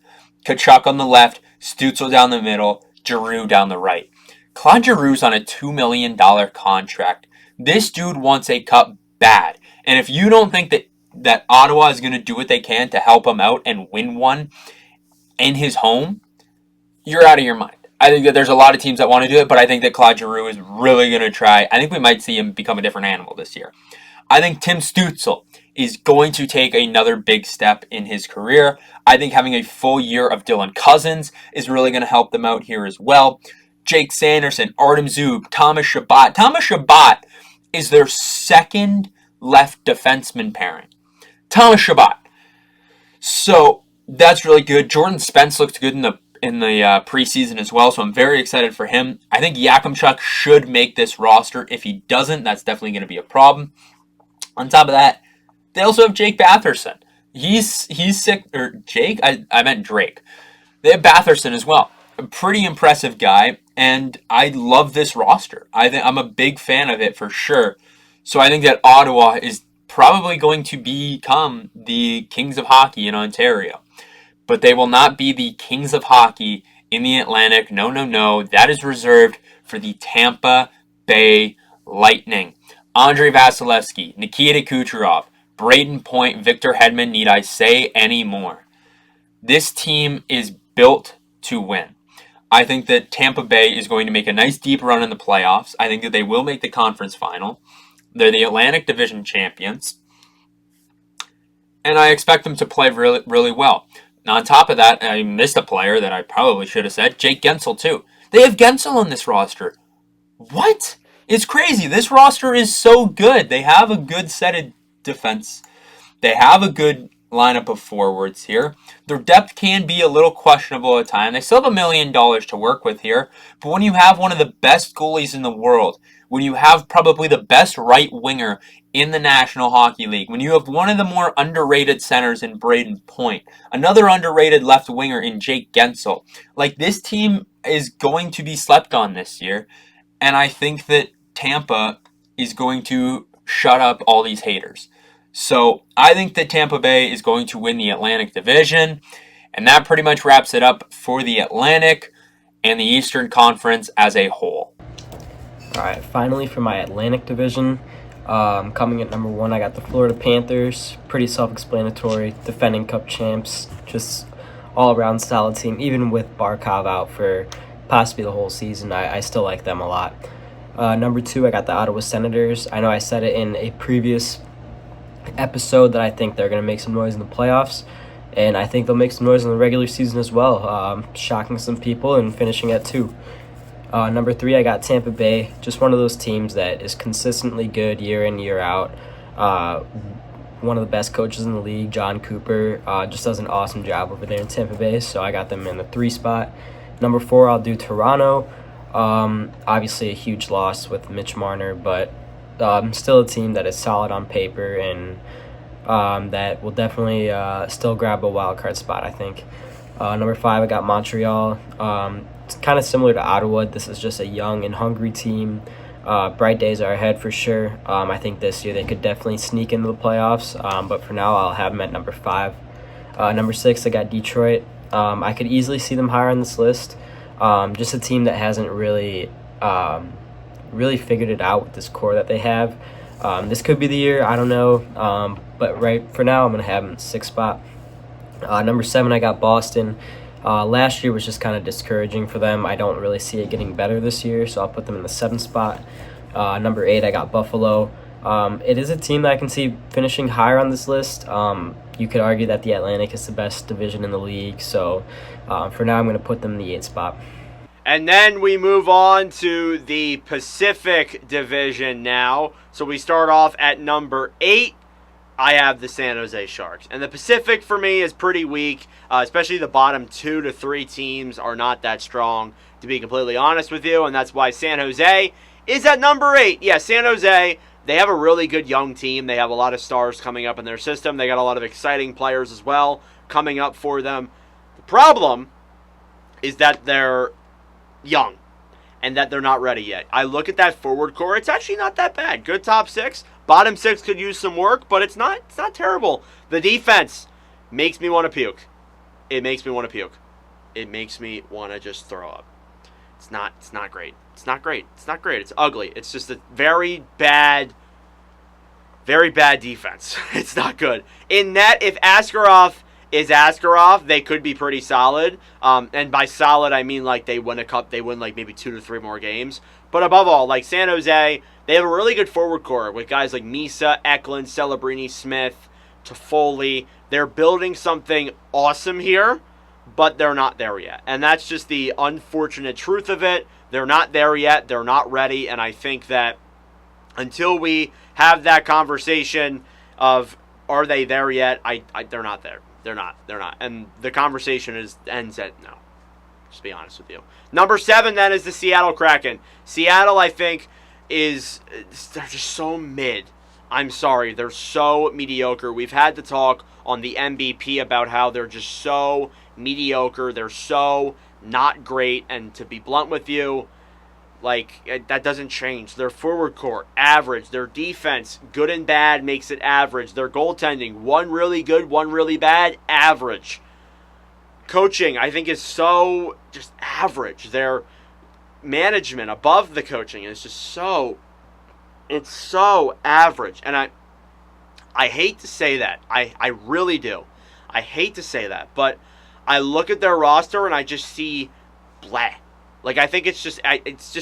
Speaker 6: Kachuk on the left, Stützle down the middle, Giroux down the right. Claude Giroux's on a $2 million contract. This dude wants a cup bad. And if you don't think that Ottawa is going to do what they can to help him out and win one in his home, you're out of your mind. I think that there's a lot of teams that want to do it, but I think that Claude Giroux is really going to try. I think we might see him become a different animal this year. I think Tim Stützle is going to take another big step in his career. I think having a full year of Dylan Cousins is really going to help them out here as well. Jake Sanderson, Artem Zub, Thomas Chabot. Thomas Chabot is their second left defenseman pairing. Thomas Chabot. So that's really good. Jordan Spence looked good in the preseason as well, so I'm very excited for him. I think Yakimchuk should make this roster. If he doesn't, that's definitely going to be a problem. On top of that, they also have Jake Batherson. He's sick, or Jake? I meant Drake. They have Batherson as well. A pretty impressive guy, and I love this roster. I'm a big fan of it for sure. So I think that Ottawa is probably going to become the Kings of Hockey in Ontario. But they will not be the Kings of Hockey in the Atlantic. No, no, no. That is reserved for the Tampa Bay Lightning. Andrei Vasilevsky, Nikita Kucherov, Braden Point, Victor Hedman. Need I say any more? This team is built to win. I think that Tampa Bay is going to make a nice deep run in the playoffs. I think that they will make the conference final. They're the Atlantic Division champions. And I expect them to play really, really well. Now, on top of that, I missed a player that I probably should have said, Jake Gensel, too. They have Gensel on this roster. What? It's crazy. This roster is so good. They have a good set of defense. They have a good lineup of forwards here. Their depth can be a little questionable at times. They still have $1 million to work with here. But when you have one of the best goalies in the world, when you have probably the best right winger in the National Hockey League, when you have one of the more underrated centers in Braden Point, another underrated left winger in Jake Gensel, like, this team is going to be slept on this year. And I think that Tampa is going to shut up all these haters. So I think that Tampa Bay is going to win the Atlantic Division. And that pretty much wraps it up for the Atlantic and the Eastern Conference as a whole.
Speaker 1: All right, finally for my Atlantic Division, coming at number 1, I got the Florida Panthers. Pretty self-explanatory, defending Cup champs, just all-around solid team. Even with Barkov out for possibly the whole season, I still like them a lot. Number 2, I got the Ottawa Senators. I know I said it in a previous episode that I think they're going to make some noise in the playoffs, and I think they'll make some noise in the regular season as well, shocking some people and finishing at 2. Number 3, I got Tampa Bay, just one of those teams that is consistently good year in, year out. One of the best coaches in the league, John Cooper, just does an awesome job over there in Tampa Bay, so I got them in the 3 spot. Number 4, I'll do Toronto. Obviously a huge loss with Mitch Marner, but still a team that is solid on paper and that will definitely still grab a wild card spot, I think. Number 5, I got Montreal. It's kind of similar to Ottawa. This is just a young and hungry team. Bright days are ahead for sure. I think this year they could definitely sneak into the playoffs, but for now I'll have them at number 5. Number 6, I got Detroit. I could easily see them higher on this list. Just a team that hasn't really figured it out with this core that they have. This could be the year, I don't know. But right for now, I'm going to have them in the 6th spot. Number 7, I got Boston. Last year was just kind of discouraging for them. I don't really see it getting better this year, so I'll put them in the 7th spot. Number 8, I got Buffalo. It is a team that I can see finishing higher on this list. You could argue that the Atlantic is the best division in the league, so for now I'm going to put them in the 8th spot.
Speaker 3: And then we move on to the Pacific Division now. So we start off at number 8. I have the San Jose Sharks. And the Pacific for me is pretty weak, especially the bottom 2 to 3 teams are not that strong, to be completely honest with you. And that's why San Jose is at number 8. Yeah, San Jose, they have a really good young team. They have a lot of stars coming up in their system. They got a lot of exciting players as well coming up for them. The problem is that they're young and that they're not ready yet. I look at that forward core. It's actually not that bad. Good top 6. Bottom 6 could use some work, but it's not terrible. The defense makes me want to puke. It makes me want to puke. It makes me want to just throw up. It's not great. It's not great. It's not great. It's ugly. It's just a very bad defense. It's not good. In net, if Askarov is Askarov, they could be pretty solid. And by solid, I mean like they win a cup. They win like maybe 2 to 3 more games. But above all, like San Jose, they have a really good forward core with guys like Misa, Eklund, Celebrini, Smith, Toffoli. They're building something awesome here, but they're not there yet. And that's just the unfortunate truth of it. They're not there yet. They're not ready. And I think that until we have that conversation of are they there yet, they're not there. They're not. And the conversation ends at no. Just be honest with you. Number 7 then is the Seattle Kraken. Seattle, I think, they're just so mid. I'm sorry, they're so mediocre. We've had to talk on the MVP about how they're just so mediocre. They're so not great. And to be blunt with you, like, that doesn't change. Their forward core, average. Their defense, good and bad, makes it average. Their goaltending, one really good, one really bad, average. Coaching, I think, is so just average. Their management above the coaching is just so average. And I hate to say that. I really do. I hate to say that. But I look at their roster and I just see blah. Like, I think it's just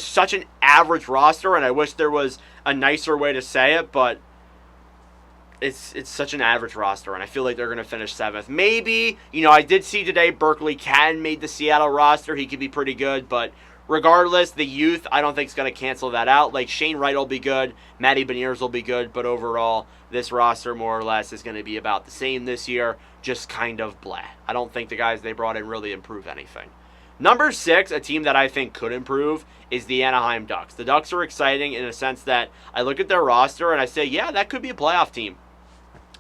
Speaker 3: such an average roster, and I wish there was a nicer way to say it, but it's such an average roster, and I feel like they're going to finish 7th. Maybe, I did see today Berkeley Catton made the Seattle roster. He could be pretty good, but regardless, the youth, I don't think is going to cancel that out. Like, Shane Wright will be good, Matty Beniers will be good, but overall, this roster more or less is going to be about the same this year, just kind of blah. I don't think the guys they brought in really improve anything. Number 6, a team that I think could improve, is the Anaheim Ducks. The Ducks are exciting in a sense that I look at their roster and I say, yeah, that could be a playoff team.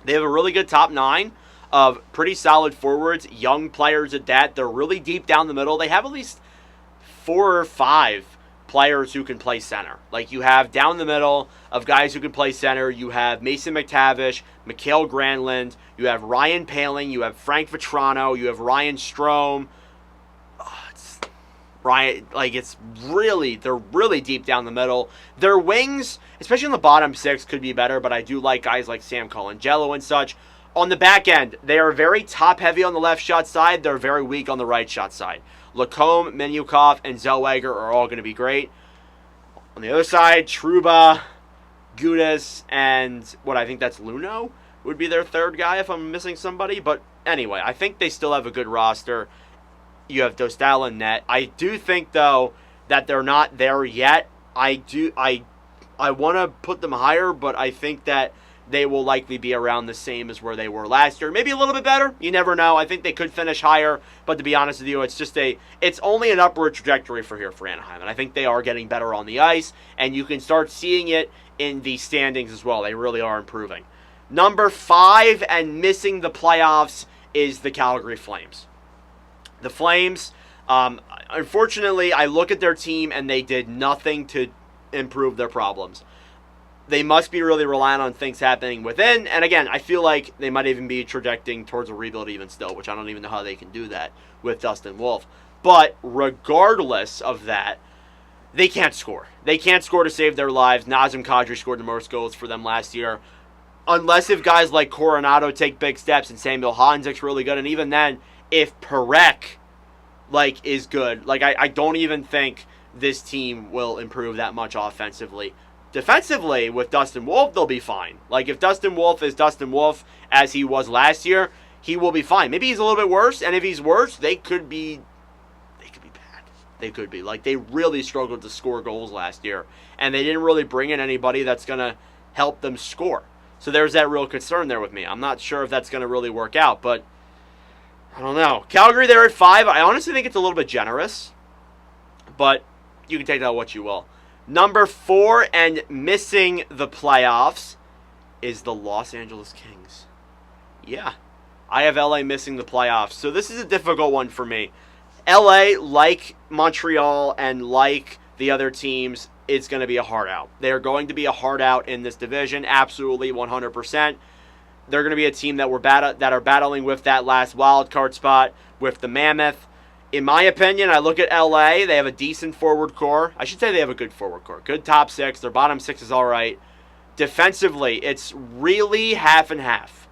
Speaker 3: They have a really good top 9 of pretty solid forwards, young players at that. They're really deep down the middle. They have at least 4 or 5 players who can play center. Like, you have down the middle of guys who can play center. You have Mason McTavish, Mikhail Granlund. You have Ryan Poehling. You have Frank Vetrano. You have Ryan Strome. They're really deep down the middle. Their wings, especially on the bottom 6, could be better, but I do like guys like Sam Colangelo and such. On the back end, they are very top-heavy on the left shot side. They're very weak on the right shot side. Lacombe, Menyukov, and Zellweger are all going to be great. On the other side, Trouba, Gudas, and I think that's Luno would be their third guy if I'm missing somebody. But anyway, I think they still have a good roster. You have Dostal and net. I do think, though, that they're not there yet. I want to put them higher, but I think that they will likely be around the same as where they were last year. Maybe a little bit better. You never know. I think they could finish higher, but to be honest with you, it's only an upward trajectory for Anaheim, and I think they are getting better on the ice, and you can start seeing it in the standings as well. They really are improving. Number 5 and missing the playoffs is the Calgary Flames. The Flames, unfortunately, I look at their team and they did nothing to improve their problems. They must be really relying on things happening within. And again, I feel like they might even be trajecting towards a rebuild even still, which I don't even know how they can do that with Dustin Wolf. But regardless of that, they can't score. They can't score to save their lives. Nazem Kadri scored the most goals for them last year. Unless if guys like Coronado take big steps and Samuel Honzek's really good. And even then, if Parekh is good, I don't even think this team will improve that much offensively. Defensively, with Dustin Wolf, they'll be fine. If Dustin Wolf is Dustin Wolf as he was last year, he will be fine. Maybe he's a little bit worse, and if he's worse, they could be bad. They could be. They really struggled to score goals last year, and they didn't really bring in anybody that's going to help them score. So there's that real concern there with me. I'm not sure if that's going to really work out, but I don't know. Calgary, they're at 5. I honestly think it's a little bit generous, but you can take that what you will. Number 4 and missing the playoffs is the Los Angeles Kings. Yeah, I have LA missing the playoffs. So this is a difficult one for me. LA, like Montreal and like the other teams, it's going to be a hard out. They're going to be a hard out in this division, absolutely 100%. They're going to be a team that that are battling with that last wild card spot with the Mammoth. In my opinion, I look at LA. They have a decent forward core. I should say they have a good forward core. Good top 6. Their bottom 6 is all right. Defensively, it's really half and half.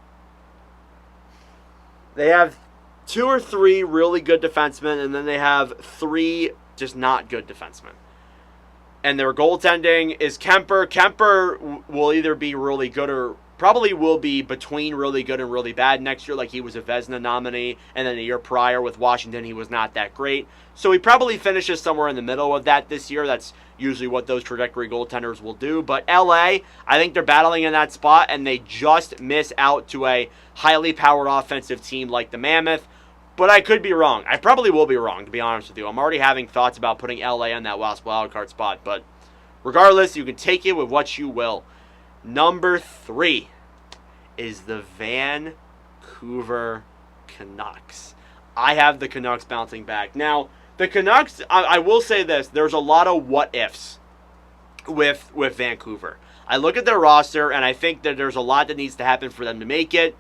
Speaker 3: They have 2 or 3 really good defensemen, and then they have 3 just not good defensemen. And their goaltending is Kemper. Kemper will either be really good or probably will be between really good and really bad next year, like he was a Vezina nominee, and then the year prior with Washington, he was not that great. So he probably finishes somewhere in the middle of that this year. That's usually what those trajectory goaltenders will do. But LA, I think they're battling in that spot, and they just miss out to a highly powered offensive team like the Mammoth. But I could be wrong. I probably will be wrong, to be honest with you. I'm already having thoughts about putting LA on that last wildcard spot. But regardless, you can take it with what you will. Number 3 is the Vancouver Canucks. I have the Canucks bouncing back. Now, the Canucks, I will say this. There's a lot of what-ifs with Vancouver. I look at their roster, and I think that there's a lot that needs to happen for them to make it.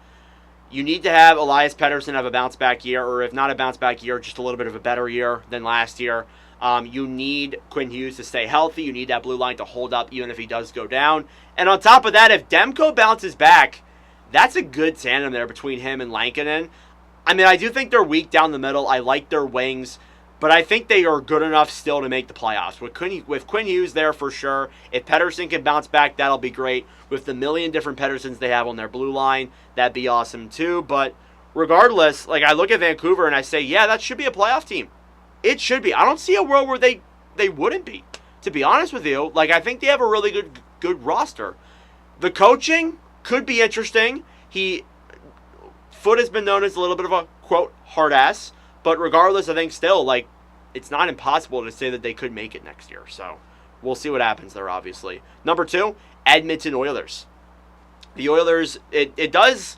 Speaker 3: You need to have Elias Pettersson have a bounce-back year, or if not a bounce-back year, just a little bit of a better year than last year. You need Quinn Hughes to stay healthy. You need that blue line to hold up even if he does go down. And on top of that, if Demko bounces back, that's a good tandem there between him and Lankinen. I mean, I do think they're weak down the middle. I like their wings, but I think they are good enough still to make the playoffs. With Quinn Hughes there for sure. If Pettersson can bounce back, that'll be great. With the million different Petterssons they have on their blue line, that'd be awesome too. But regardless, like I look at Vancouver and I say, yeah, that should be a playoff team. It should be. I don't see a world where they wouldn't be. To be honest with you, like I think they have a really good roster. The coaching could be interesting. Foote has been known as a little bit of a, quote, hard ass. But regardless, I think still, like, it's not impossible to say that they could make it next year. So we'll see what happens there, obviously. Number 2, Edmonton Oilers. The Oilers, it does,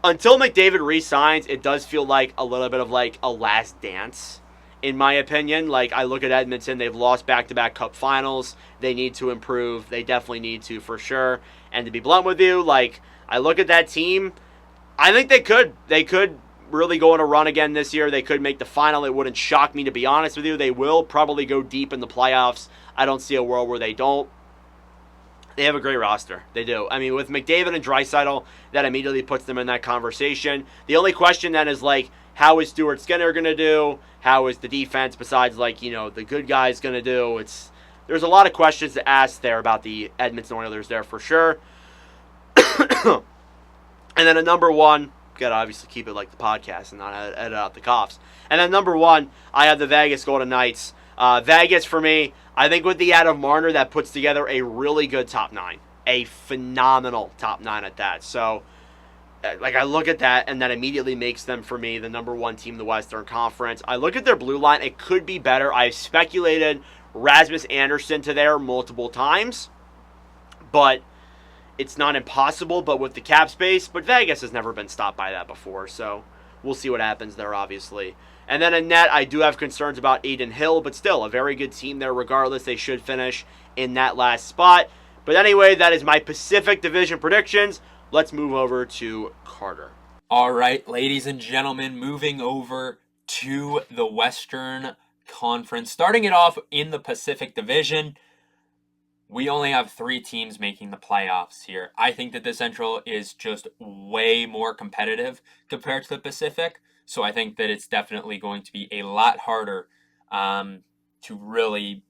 Speaker 3: until McDavid re-signs, it does feel like a little bit of like a last dance, in my opinion. Like, I look at Edmonton, they've lost back-to-back Cup finals. They need to improve. They definitely need to, for sure. And to be blunt with you, like, I look at that team, I think they could really go on a run again this year. They could make the final. It wouldn't shock me, to be honest with you. They will probably go deep in the playoffs. I don't see a world where they don't. They have a great roster. They do. I mean, with McDavid and Draisaitl, that immediately puts them in that conversation. The only question then is, like, how is Stuart Skinner going to do? How is the defense, besides, like, you know, the good guys, going to do? There's a lot of questions to ask there about the Edmonton Oilers there for sure. And then at number 1, gotta obviously keep it like the podcast and not edit out the coughs. And then number 1, I have the Vegas Golden Knights. Vegas, for me, I think with the add of Marner, that puts together a really good top 9. A phenomenal top 9 at that. So, like, I look at that, and that immediately makes them, for me, the number 1 team in the Western Conference. I look at their blue line. It could be better. I've speculated Rasmus Andersson to there multiple times, but it's not impossible, but with the cap space. But Vegas has never been stopped by that before, so we'll see what happens there, obviously. And then in net, I do have concerns about Adin Hill, but still a very good team there regardless. They should finish in that last spot. But anyway, that is my Pacific Division predictions. Let's move over to Carter.
Speaker 6: All right, ladies and gentlemen, moving over to the Western Conference. Starting it off in the Pacific Division, we only have 3 teams making the playoffs here. I think that the Central is just way more competitive compared to the Pacific. So I think that it's definitely going to be a lot harder to really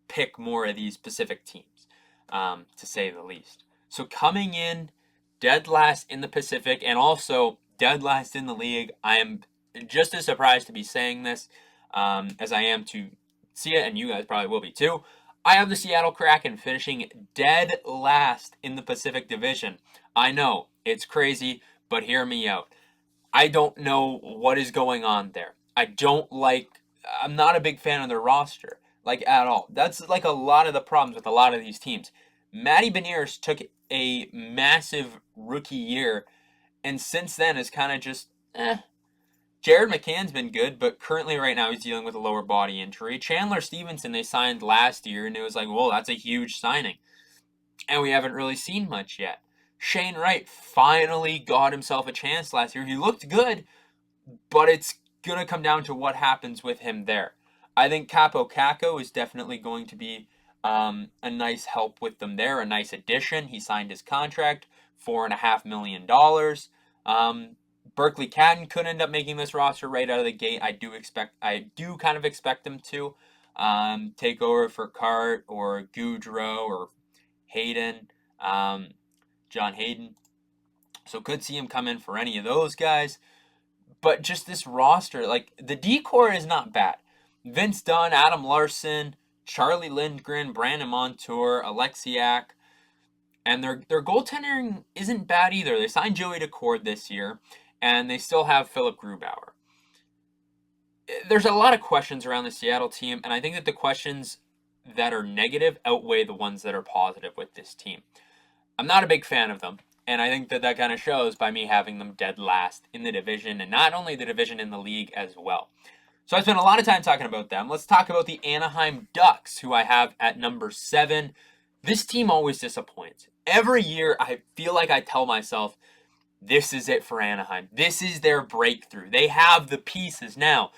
Speaker 6: pick more of these Pacific teams, to say the least. So coming in dead last in the Pacific and also dead last in the league, I am just as surprised to be saying this as I am to see it, and you guys probably will be too. I have the Seattle Kraken finishing dead last in the Pacific Division. I know, it's crazy, but hear me out. I don't know what is going on there. I'm not a big fan of their roster. like at all. That's like a lot of the problems with a lot of these teams. Matty Beniers took a massive rookie year, and since then is kind of just Jared McCann's been good, but currently right now he's dealing with a lower body injury. Chandler Stevenson they signed last year, and it was like, whoa, that's a huge signing. And we haven't really seen much yet. Shane Wright finally got himself a chance last year. He looked good, but it's going to come down to what happens with him there. I think Capo Caco is definitely going to be a nice help with them there, a nice addition. He signed his contract, $4.5 million. Berkeley Catton could end up making this roster right out of the gate. I do kind of expect them to take over for Cart or Goudreau or Hayden, John Hayden. So could see him come in for any of those guys. But just this roster, like the decor is not bad. Vince Dunn, Adam Larson, Charlie Lindgren, Brandon Montour, Alexiak. And their goaltending isn't bad either. They signed Joey Decord this year, and they still have Philip Grubauer. There's a lot of questions around the Seattle team, and I think that the questions that are negative outweigh the ones that are positive with this team. I'm not a big fan of them, and I think that kind of shows by me having them dead last in the division, and not only the division, in the league as well. So I spent a lot of time talking about them. Let's talk about the Anaheim Ducks, who I have at number 7. This team always disappoints. Every year, I feel like I tell myself, this is it for Anaheim. This is their breakthrough. They have the pieces now.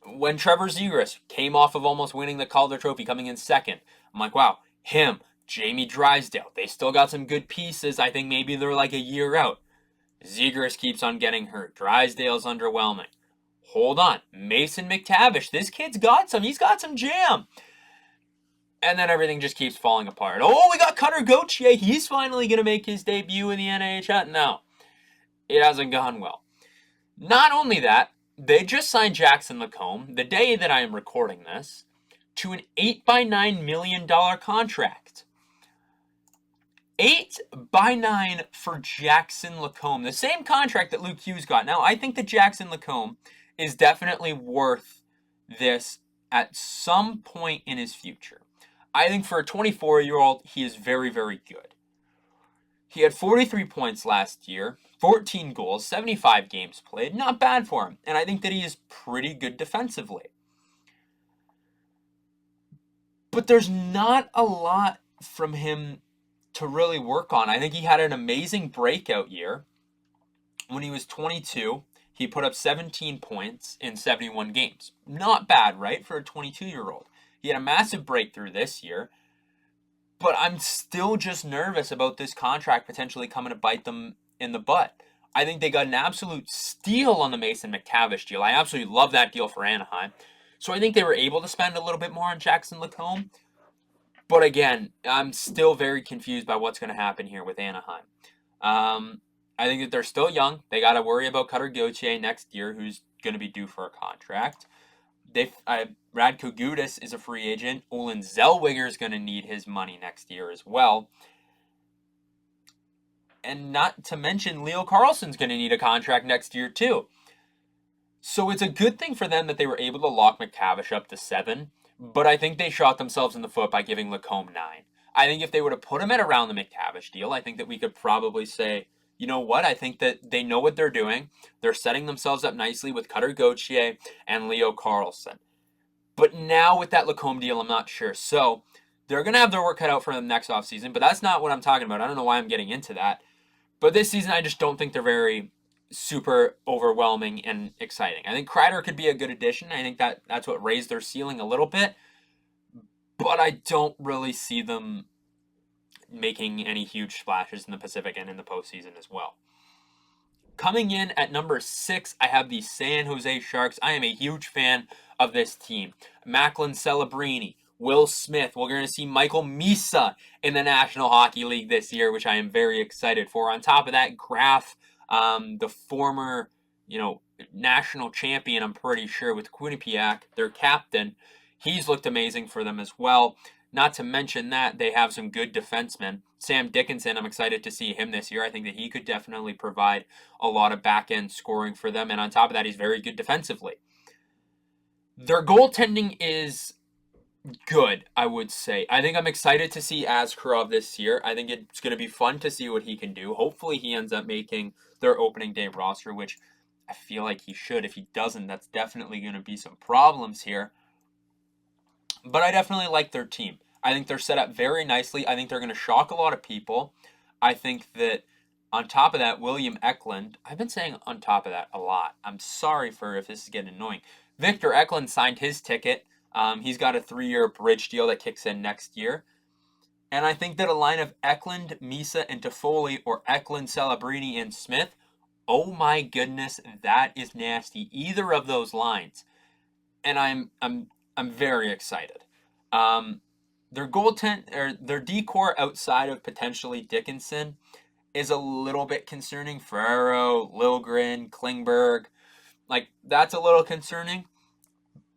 Speaker 6: When Trevor Zegras came off of almost winning the Calder Trophy, coming in second, I'm like, wow, him, Jamie Drysdale, they still got some good pieces. I think maybe they're like a year out. Zegras keeps on getting hurt. Drysdale's underwhelming. Hold on. Mason McTavish, this kid's got some. He's got some jam. And then everything just keeps falling apart. Oh, we got Cutter Gauthier. He's finally going to make his debut in the NHL. No, it hasn't gone well. Not only that, they just signed Jackson Lacombe, the day that I am recording this, to an $8x9 million contract. 8x9 for Jackson Lacombe. The same contract that Luke Hughes got. Now, I think that Jackson Lacombe is definitely worth this at some point in his future. I think for a 24-year-old, he is very, very good. He had 43 points last year, 14 goals, 75 games played. Not bad for him. And I think that he is pretty good defensively. But there's not a lot from him to really work on. I think he had an amazing breakout year. When he was 22, he put up 17 points in 71 games. Not bad, right, for a 22-year-old. He had a massive breakthrough this year. But I'm still just nervous about this contract potentially coming to bite them in the butt. I think they got an absolute steal on the Mason McTavish deal. I absolutely love that deal for Anaheim. So I think they were able to spend a little bit more on Jackson Lacombe. But again, I'm still very confused by what's going to happen here with Anaheim. I think that they're still young. They got to worry about Cutter Gauthier next year, who's going to be due for a contract. Radko Gudas is a free agent. Olin Zellweger is going to need his money next year as well. And not to mention, Leo Carlsson's going to need a contract next year too. So it's a good thing for them that they were able to lock McTavish up to 7. But I think they shot themselves in the foot by giving Lacombe 9. I think if they would have put him at around the McTavish deal, I think that we could probably say, you know what? I think that they know what they're doing. They're setting themselves up nicely with Cutter Gauthier and Leo Carlsson. But now with that Lacombe deal, I'm not sure. So they're going to have their work cut out for them next offseason, but that's not what I'm talking about. I don't know why I'm getting into that. But this season, I just don't think they're very super overwhelming and exciting. I think Kreider could be a good addition. I think that's what raised their ceiling a little bit. But I don't really see them making any huge splashes in the Pacific and in the postseason as well. Coming in at number 6, I have the San Jose Sharks. I am a huge fan of this team. Macklin Celebrini, Will Smith. We're going to see Michael Misa in the National Hockey League this year, which I am very excited for. On top of that, Graf, the former, national champion, I'm pretty sure, with Quinnipiac, their captain. He's looked amazing for them as well. Not to mention that they have some good defensemen. Sam Dickinson, I'm excited to see him this year. I think that he could definitely provide a lot of back-end scoring for them. And on top of that, he's very good defensively. Their goaltending is good, I would say. I think I'm excited to see Askarov this year. I think it's going to be fun to see what he can do. Hopefully he ends up making their opening day roster, which I feel like he should. If he doesn't, that's definitely going to be some problems here. But I definitely like their team. I think they're set up very nicely. I think they're going to shock a lot of people. I think that on top of that, William Eklund, I've been saying on top of that a lot. I'm sorry for if this is getting annoying. Victor Eklund signed his ticket. He's got a 3-year bridge deal that kicks in next year. And I think that a line of Eklund, Misa, and Toffoli, or Eklund, Celebrini, and Smith, oh my goodness, that is nasty. Either of those lines. And I'm very excited. Their their decor outside of potentially Dickinson is a little bit concerning. Ferrero, Lilgren, Klingberg, like that's a little concerning.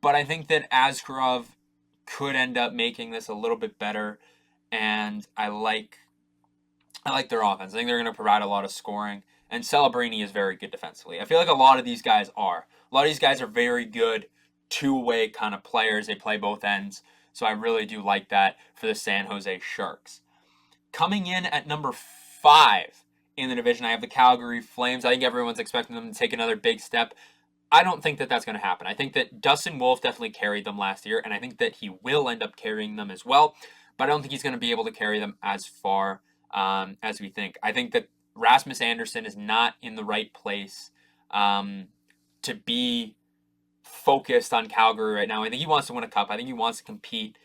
Speaker 6: But I think that Askarov could end up making this a little bit better, and I like their offense. I think they're going to provide a lot of scoring, and Celebrini is very good defensively. I feel like a lot of these guys are. A lot of these guys are very good two-way kind of players. They play both ends, so I really do like that for the San Jose Sharks. Coming in at number 5 in the division, I have the Calgary Flames. I think everyone's expecting them to take another big step. I don't think that that's going to happen. I think that Dustin Wolf definitely carried them last year, and I think that he will end up carrying them as well, but I don't think he's going to be able to carry them as far as we think. I think that Rasmus Anderson is not in the right place to be focused on Calgary right now. I think he wants to win a cup. I think he wants to compete,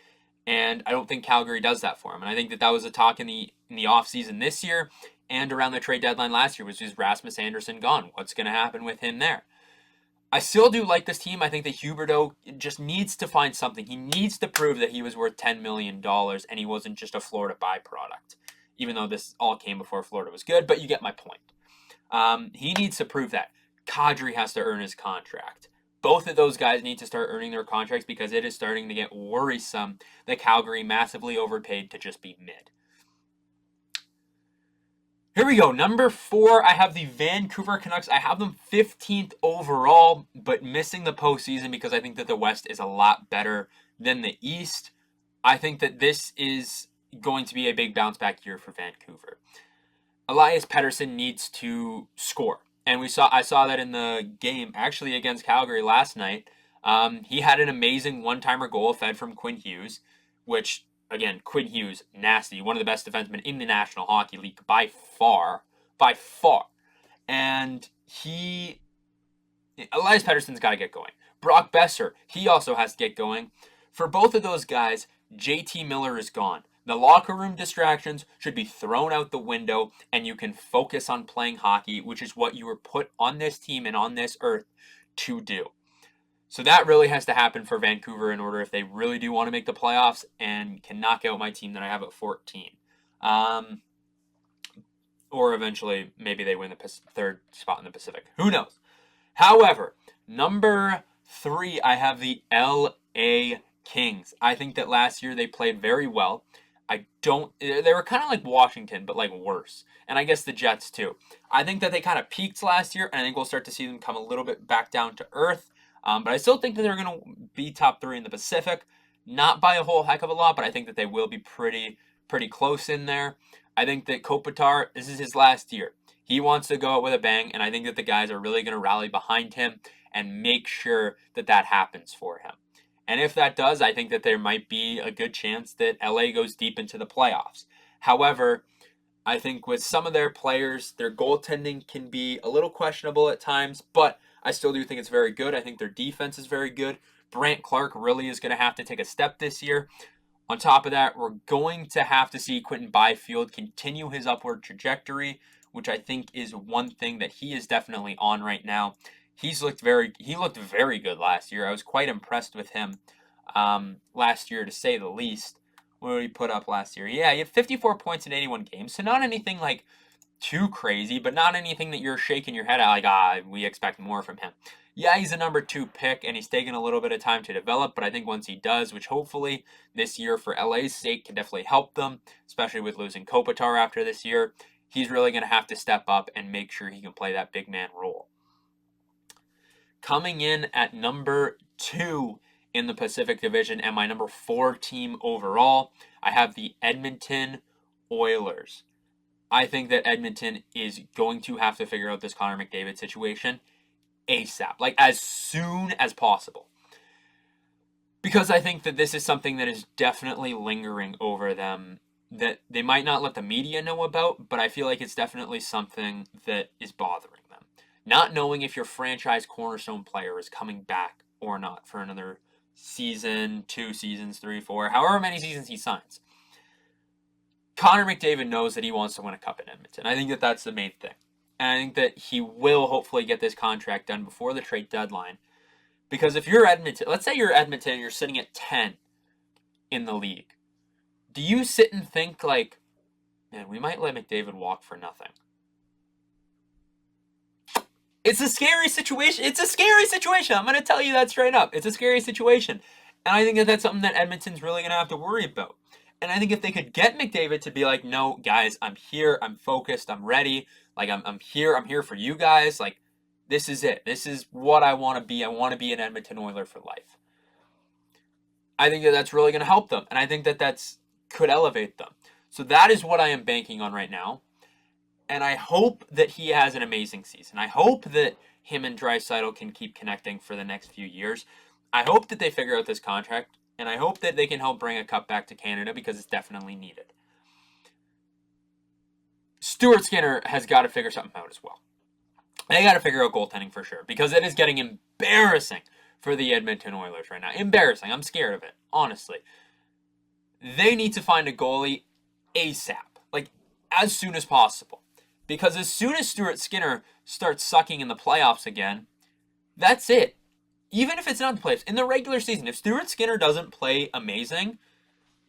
Speaker 6: and I don't think Calgary does that for him. And I think that that was a talk in the offseason this year and around the trade deadline last year, which is Rasmus Anderson gone. What's going to happen with him there? I still do like this team. I think that Huberdeau just needs to find something. He needs to prove that he was worth $10 million and he wasn't just a Florida byproduct, even though this all came before Florida was good, but you get my point. He needs to prove that. Kadri has to earn his contract. Both of those guys need to start earning their contracts because it is starting to get worrisome that Calgary massively overpaid to just be mid. Here we go. Number 4, I have the Vancouver Canucks. I have them 15th overall, but missing the postseason because I think that the West is a lot better than the East. I think that this is going to be a big bounce back year for Vancouver. Elias Pettersson needs to score. And I saw that in the game actually against Calgary last night. He had an amazing one-timer goal fed from Quinn Hughes, which, again, Quinn Hughes, nasty. One of the best defensemen in the National Hockey League by far. By far. And Elias Pettersson's got to get going. Brock Besser, he also has to get going. For both of those guys, JT Miller is gone. The locker room distractions should be thrown out the window, and you can focus on playing hockey, which is what you were put on this team and on this earth to do. So that really has to happen for Vancouver in order if they really do want to make the playoffs and can knock out my team that I have at 14. Or eventually, maybe they win the 3rd spot in the Pacific. Who knows? However, number 3, I have the LA Kings. I think that last year they played very well. They were kind of like Washington, but like worse. And I guess the Jets too. I think that they kind of peaked last year, and I think we'll start to see them come a little bit back down to earth. But I still think that they're going to be top 3 in the Pacific. Not by a whole heck of a lot, but I think that they will be pretty close in there. I think that Kopitar, this is his last year. He wants to go out with a bang, and I think that the guys are really going to rally behind him and make sure that that happens for him. And if that does, I think that there might be a good chance that LA goes deep into the playoffs. However, I think with some of their players, their goaltending can be a little questionable at times, but I still do think it's very good. I think their defense is very good. Brant Clark really is going to have to take a step this year. On top of that, we're going to have to see Quentin Byfield continue his upward trajectory, which I think is one thing that he is definitely on right now. He looked very good last year. I was quite impressed with him last year, to say the least. What did he put up last year? Yeah, he had 54 points in 81 games, so not anything like too crazy, but not anything that you're shaking your head at like, we expect more from him. Yeah, he's a number 2 pick, and he's taken a little bit of time to develop, but I think once he does, which hopefully this year for LA's sake can definitely help them, especially with losing Kopitar after this year, he's really going to have to step up and make sure he can play that big man role. Coming in at number 2 in the Pacific Division and my number 4 team overall, I have the Edmonton Oilers. I think that Edmonton is going to have to figure out this Connor McDavid situation ASAP, like as soon as possible. Because I think that this is something that is definitely lingering over them that they might not let the media know about, but I feel like it's definitely something that is bothering them. Not knowing if your franchise cornerstone player is coming back or not for another season, 2 seasons, 3, 4, however many seasons he signs. Connor McDavid knows that he wants to win a cup in Edmonton. I think that that's the main thing. And I think that he will hopefully get this contract done before the trade deadline. Because if you're Edmonton, let's say you're Edmonton and you're sitting at 10 in the league. Do you sit and think like, man, we might let McDavid walk for nothing? It's a scary situation. It's a scary situation. I'm going to tell you that straight up. It's a scary situation. And I think that that's something that Edmonton's really going to have to worry about. And I think if they could get McDavid to be like, no, guys, I'm here. I'm focused. I'm ready. Like, I'm here. I'm here for you guys. Like, this is it. This is what I want to be. I want to be an Edmonton Oiler for life. I think that that's really going to help them. And I think that that's could elevate them. So that is what I am banking on right now. And I hope that he has an amazing season. I hope that him and Draisaitl can keep connecting for the next few years. I hope that they figure out this contract. And I hope that they can help bring a cup back to Canada because it's definitely needed. Stuart Skinner has got to figure something out as well. They got to figure out goaltending for sure because it is getting embarrassing for the Edmonton Oilers right now. Embarrassing. I'm scared of it, honestly. They need to find a goalie ASAP, like as soon as possible. Because as soon as Stuart Skinner starts sucking in the playoffs again, that's it. Even if it's not in the playoffs, in the regular season, if Stuart Skinner doesn't play amazing,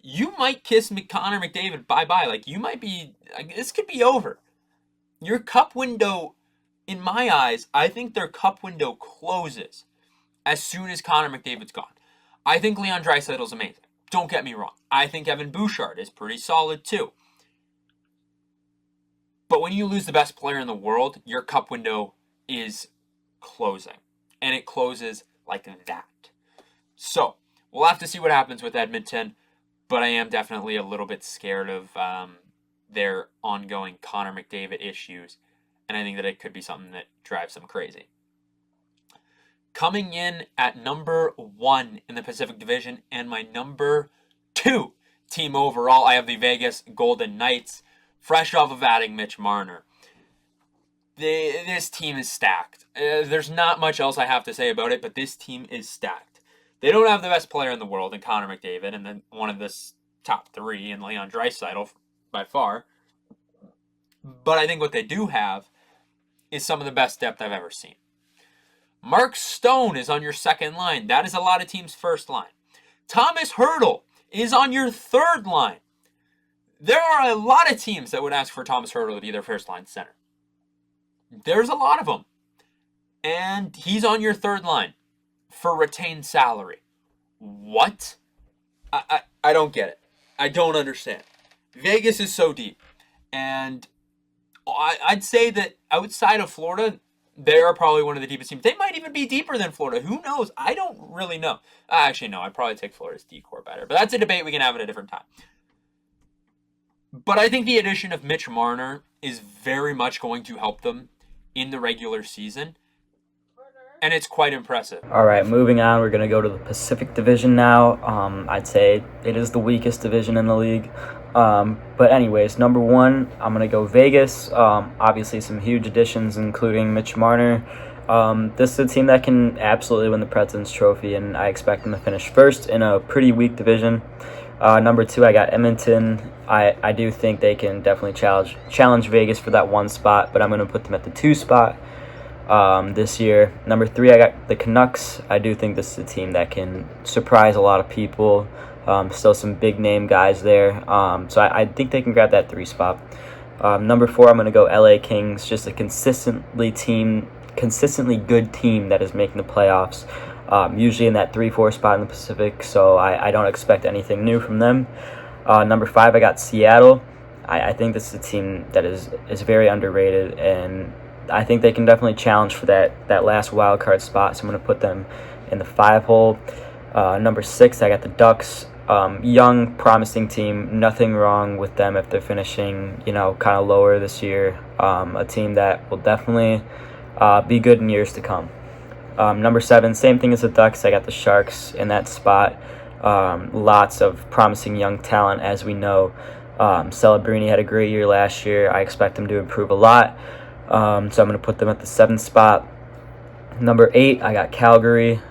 Speaker 6: you might kiss Connor McDavid bye-bye. Like, you might be, like, this could be over. Your cup window, in my eyes, I think their cup window closes as soon as Connor McDavid's gone. I think Leon Draisaitl's amazing. Don't get me wrong. I think Evan Bouchard is pretty solid too. But when you lose the best player in the world, your cup window is closing. And it closes like that. So, we'll have to see what happens with Edmonton. But I am definitely a little bit scared of their ongoing Connor McDavid issues. And I think that it could be something that drives them crazy. Coming in at number 1 in the Pacific Division and my number 2 team overall, I have the Vegas Golden Knights, fresh off of adding Mitch Marner. This team is stacked. There's not much else I have to say about it, but this team is stacked. They don't have the best player in the world in Connor McDavid, and then one of the top 3 in Leon Draisaitl by far. But I think what they do have is some of the best depth I've ever seen. Mark Stone is on your second line. That is a lot of teams' first line. Thomas Hertl is on your third line. There are a lot of teams that would ask for Thomas Hertl to be their first line center. There's a lot of them. And he's on your third line for retained salary. What? I don't get it. I don't understand. Vegas is so deep. And I'd say that outside of Florida, they are probably one of the deepest teams. They might even be deeper than Florida. Who knows? I don't really know. Actually, no. I'd probably take Florida's D-core better. But that's a debate we can have at a different time. But I think the addition of Mitch Marner is very much going to help them in the regular season. And it's quite impressive.
Speaker 1: All right, moving on. We're going to go to the Pacific Division now. I'd say it is the weakest division in the league. But anyways, number 1, I'm going to go Vegas. Obviously, some huge additions, including Mitch Marner. This is a team that can absolutely win the President's Trophy, and I expect them to finish first in a pretty weak division. Number 2, I got Edmonton. I do think they can definitely challenge Vegas for that 1 spot, but I'm going to put them at the 2 spot this year. Number 3, I got the Canucks. I do think this is a team that can surprise a lot of people. Still some big name guys there. So I think they can grab that 3 spot. Number 4, I'm going to go LA Kings. Just a consistently good team that is making the playoffs. Usually in that 3-4 spot in the Pacific. So I don't expect anything new from them. Number 5, I got Seattle. I think this is a team that is very underrated, and I think they can definitely challenge for that last wild card spot. So I'm going to put them in the 5 hole. Number 6, I got the Ducks. Young, promising team. Nothing wrong with them if they're finishing, kind of lower this year. A team that will definitely be good in years to come. Number 7, same thing as the Ducks. I got the Sharks in that spot. Lots of promising young talent, as we know. Celebrini had a great year last year. I expect him to improve a lot. So I'm going to put them at the 7th spot. Number 8, I got Calgary.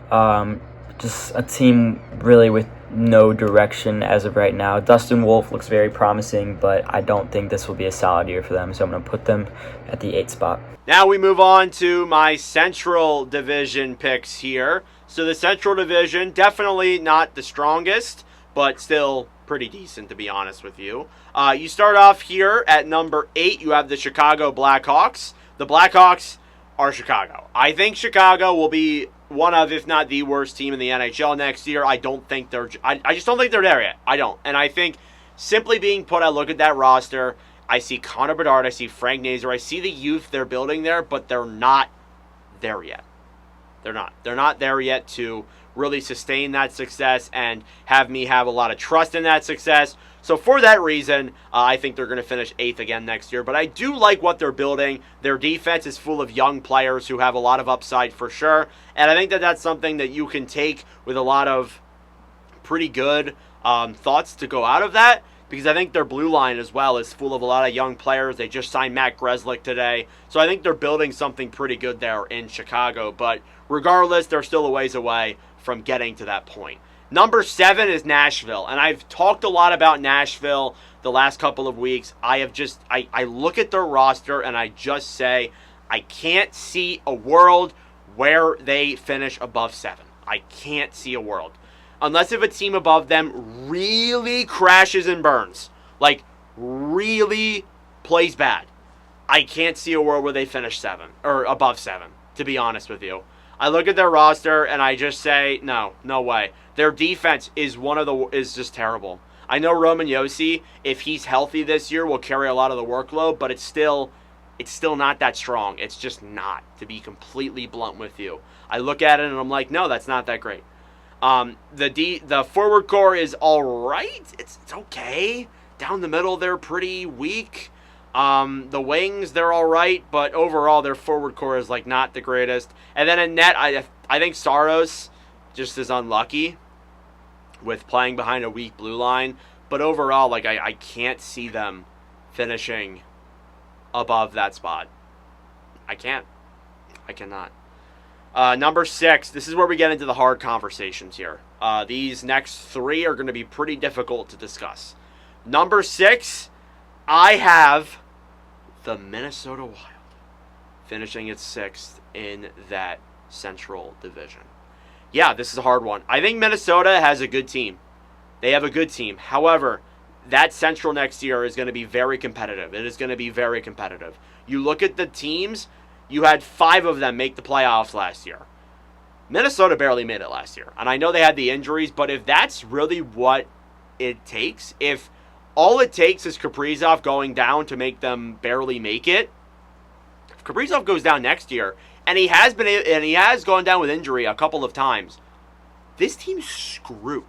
Speaker 1: Just a team really with no direction as of right now. Dustin Wolf looks very promising, but I don't think this will be a solid year for them, so I'm going to put them at the 8th spot.
Speaker 3: Now we move on to my Central Division picks here. So the Central Division, definitely not the strongest, but still pretty decent, to be honest with you. You start off here at number 8. You have the Chicago Blackhawks. The Blackhawks are Chicago. I think Chicago will be one of, if not the worst team in the NHL next year. I just don't think they're there yet. I don't. And I think simply being put, I look at that roster, I see Connor Bedard, I see Frank Nazar, I see the youth they're building there, but they're not there yet. They're not. They're not there yet to really sustain that success and have me have a lot of trust in that success. So for that reason, I think they're going to finish 8th again next year. But I do like what they're building. Their defense is full of young players who have a lot of upside for sure. And I think that that's something that you can take with a lot of pretty good thoughts to go out of that. Because I think their blue line as well is full of a lot of young players. They just signed Matt Grzelcyk today. So I think they're building something pretty good there in Chicago. But regardless, they're still a ways away from getting to that point. Number 7 is Nashville, and I've talked a lot about Nashville the last couple of weeks. I look at their roster and I just say I can't see a world where they finish above 7. I can't see a world. Unless if a team above them really crashes and burns, like really plays bad. I can't see a world where they finish 7 or above 7, to be honest with you. I look at their roster and I just say, no way. Their defense is is just terrible. I know Roman Josi, if he's healthy this year, will carry a lot of the workload, but it's still not that strong. It's just not, to be completely blunt with you. I look at it and I'm like, no, that's not that great. The forward core is all right. It's okay. Down the middle, they're pretty weak. The wings, they're all right, but overall, their forward core is like not the greatest. And then in net, I think Saros just is unlucky with playing behind a weak blue line. But overall, like I can't see them finishing above that spot. I cannot. Number 6, this is where we get into the hard conversations here. These next 3 are going to be pretty difficult to discuss. Number 6, I have the Minnesota Wild finishing at 6th in that Central Division. Yeah, this is a hard one. I think Minnesota has a good team. They have a good team. However, that Central next year is going to be very competitive. It is going to be very competitive. You look at the teams, you had 5 of them make the playoffs last year. Minnesota barely made it last year. And I know they had the injuries, but if that's really what it takes, if all it takes is Kaprizov going down to make them barely make it, if Kaprizov goes down next year, and he has gone down with injury a couple of times, this team's screwed.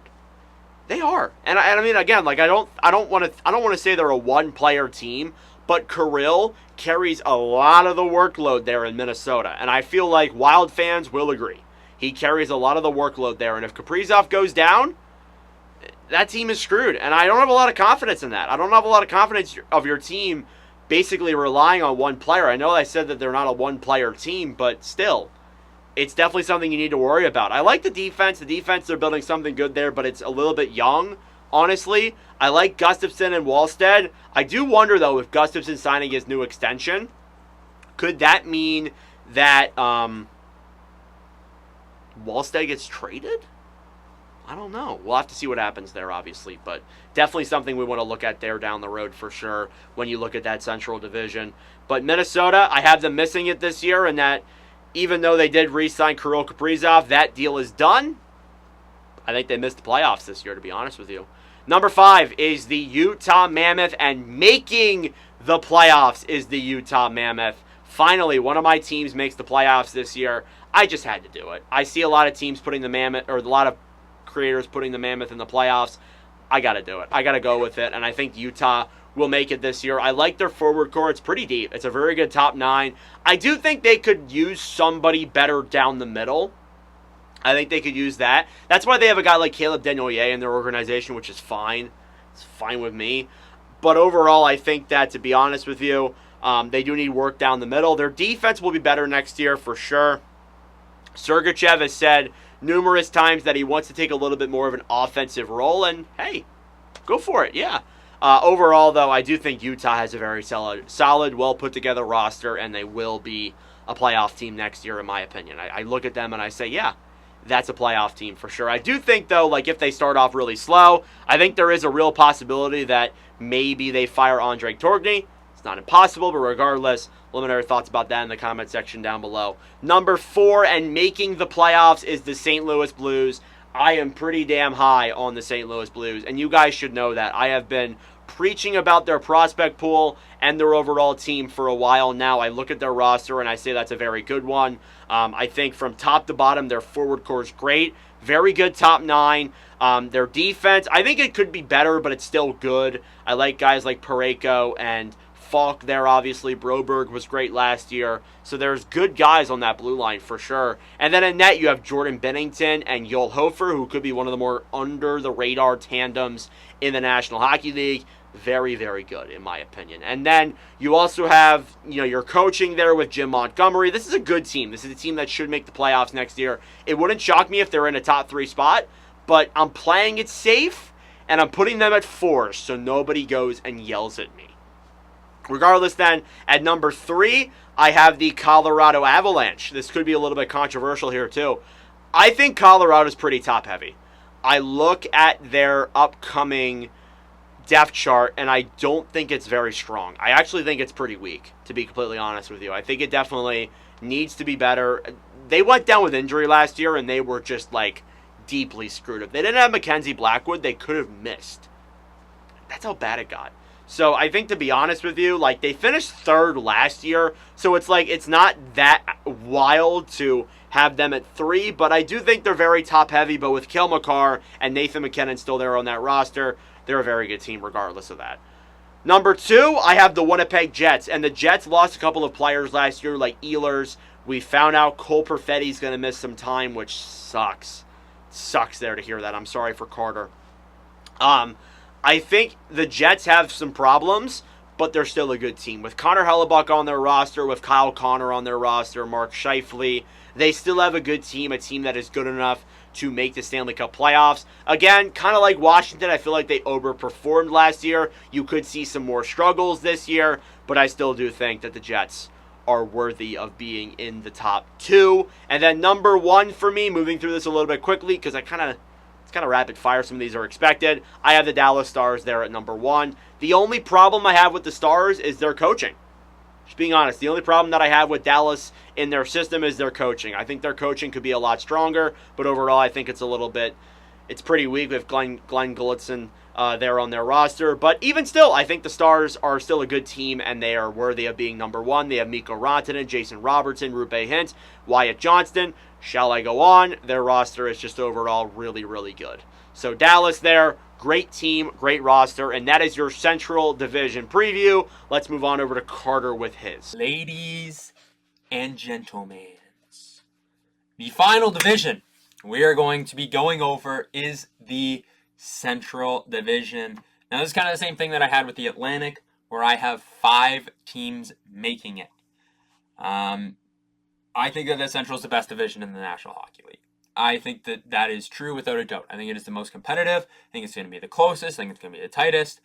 Speaker 3: They are. And I mean, again, like I don't want to say they're a one-player team, but Kirill carries a lot of the workload there in Minnesota. And I feel like Wild fans will agree. He carries a lot of the workload there. And if Kaprizov goes down, that team is screwed. And I don't have a lot of confidence in that. I don't have a lot of confidence of your team basically relying on one player. I know I said that they're not a one-player team, but still, it's definitely something you need to worry about. I like the defense. The defense, they're building something good there, but it's a little bit young, honestly. I like Gustafsson and Wallstead. I do wonder, though, if Gustafsson signing his new extension, could that mean that Wallstead gets traded? I don't know. We'll have to see what happens there, obviously, but definitely something we want to look at there down the road for sure when you look at that Central Division. But Minnesota, I have them missing it this year, and that even though they did re-sign Kirill Kaprizov, that deal is done. I think they missed the playoffs this year, to be honest with you. Number 5 is the Utah Mammoth, and making the playoffs is the Utah Mammoth. Finally, one of my teams makes the playoffs this year. I just had to do it. I see a lot of teams putting the Mammoth, or a lot of creators putting the Mammoth in the playoffs. I got to do it. I got to go with it, and I think Utah will make it this year. I like their forward core. It's pretty deep. It's a very good top 9. I do think they could use somebody better down the middle. I think they could use that. That's why they have a guy like Caleb Denier in their organization, which is fine. It's fine with me. But overall, I think that, to be honest with you, they do need work down the middle. Their defense will be better next year for sure. Sergachev has said numerous times that he wants to take a little bit more of an offensive role, and hey, go for it, yeah. Overall, though, I do think Utah has a very solid, well-put-together roster, and they will be a playoff team next year, in my opinion. I look at them and I say, yeah, that's a playoff team for sure. I do think, though, like if they start off really slow, I think there is a real possibility that maybe they fire Andre Torgny. It's not impossible, but regardless, let me know your thoughts about that in the comment section down below. Number 4 and making the playoffs is the St. Louis Blues. I am pretty damn high on the St. Louis Blues, and you guys should know that. I have been preaching about their prospect pool and their overall team for a while now. I look at their roster and I say that's a very good one. I think from top to bottom, their forward core is great. Very good top 9. Their defense, I think it could be better, but it's still good. I like guys like Parayko and Falk there, obviously. Broberg was great last year. So there's good guys on that blue line for sure. And then in net, you have Jordan Bennington and Joel Hofer, who could be one of the more under-the-radar tandems in the National Hockey League. Very, very good, in my opinion. And then you also have, your coaching there with Jim Montgomery. This is a good team. This is a team that should make the playoffs next year. It wouldn't shock me if they're in a top 3 spot, but I'm playing it safe, and I'm putting them at 4 so nobody goes and yells at me. Regardless, then, at number 3, I have the Colorado Avalanche. This could be a little bit controversial here, too. I think Colorado's pretty top-heavy. I look at their upcoming depth chart, and I don't think it's very strong. I actually think it's pretty weak, to be completely honest with you. I think it definitely needs to be better. They went down with injury last year, and they were just, deeply screwed. If they didn't have Mackenzie Blackwood, they could have missed. That's how bad it got. So I think, to be honest with you, they finished 3rd last year, so it's not that wild to have them at 3, but I do think they're very top-heavy, but with Cale Makar and Nathan McKinnon still there on that roster, they're a very good team regardless of that. Number 2, I have the Winnipeg Jets, and the Jets lost a couple of players last year, like Ehlers. We found out Cole Perfetti's going to miss some time, which sucks. Sucks there to hear that. I'm sorry for Carter. I think the Jets have some problems, but they're still a good team. With Connor Hellebuck on their roster, with Kyle Connor on their roster, Mark Scheifele, they still have a good team, a team that is good enough to make the Stanley Cup playoffs. Again, kind of like Washington, I feel like they overperformed last year. You could see some more struggles this year, but I still do think that the Jets are worthy of being in the top 2. And then number 1 for me, moving through this a little bit quickly, because it's kind of rapid fire. Some of these are expected. I have the Dallas Stars there at number 1. The only problem I have with the Stars is their coaching. Just being honest, the only problem that I have with Dallas in their system is their coaching. I think their coaching could be a lot stronger, but overall I think it's pretty weak with Glenn Gulletson there on their roster. But even still, I think the Stars are still a good team, and they are worthy of being number 1. They have Mikko Rantanen, Jason Robertson, Roope Hintz, Wyatt Johnston. Shall I go on? Their roster is just overall really, really good. So Dallas there, great team, great roster, and that is your Central Division preview. Let's move on over to Carter with his.
Speaker 6: Ladies and gentlemen, the final division we are going to be going over is the Central Division. Now, this is kind of the same thing that I had with the Atlantic, where I have 5 teams making it. I think that the Central is the best division in the National Hockey League. I think that is true without a doubt. I think it is the most competitive. I think it's going to be the closest. I think it's going to be the tightest.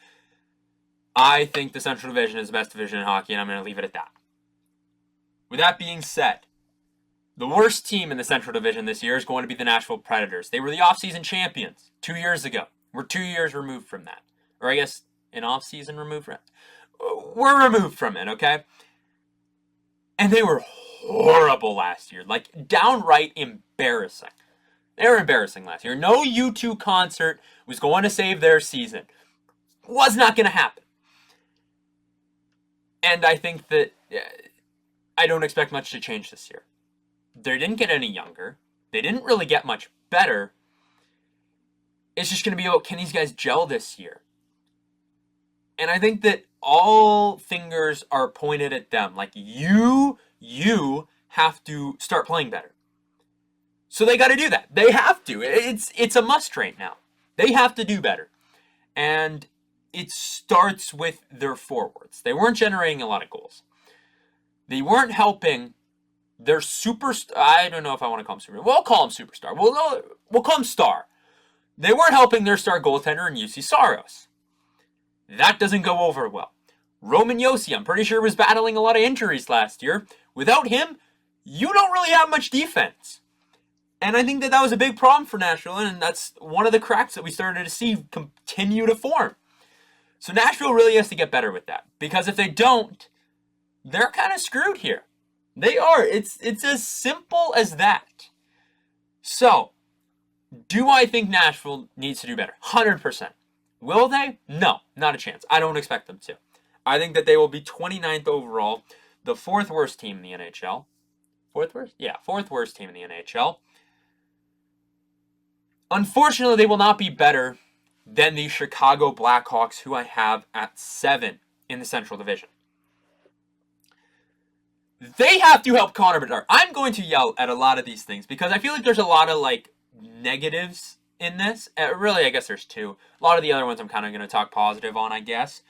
Speaker 6: I think the Central Division is the best division in hockey, and I'm going to leave it at that. With that being said, the worst team in the Central Division this year is going to be the Nashville Predators. They were the offseason champions 2 years ago. We're 2 years removed from that. Or I guess an offseason removed from it. We're removed from it, okay? And they were horrible last year. Downright embarrassing. They were embarrassing last year. No U2 concert was going to save their season. Was not going to happen. And I think that I don't expect much to change this year. They didn't get any younger. They didn't really get much better. It's just going to be about, can these guys gel this year? And I think that all fingers are pointed at them. Like, you have to start playing better. So they got to do that. They have to. It's a must right now. They have to do better. And it starts with their forwards. They weren't generating a lot of goals. They weren't helping their superstar. I don't know if I want to call him superstar. We'll call him superstar. We'll call him star. They weren't helping their star goaltender in UC Saros. That doesn't go over well. Roman Josi, I'm pretty sure, was battling a lot of injuries last year. Without him, you don't really have much defense. And I think that was a big problem for Nashville, and that's one of the cracks that we started to see continue to form. So Nashville really has to get better with that, because if they don't, they're kind of screwed here. They are. It's as simple as that. So, do I think Nashville needs to do better? 100%. Will they? No, not a chance. I don't expect them to. I think that they will be 29th overall, the fourth worst team in the NHL. Fourth worst? Yeah, fourth worst team in the NHL. Unfortunately, they will not be better than the Chicago Blackhawks, who I have at 7 in the Central Division. They have to help Connor Bedard. I'm going to yell at a lot of these things because I feel like there's a lot of negatives in this. Really, I guess there's 2. A lot of the other ones I'm kind of going to talk positive on, I guess.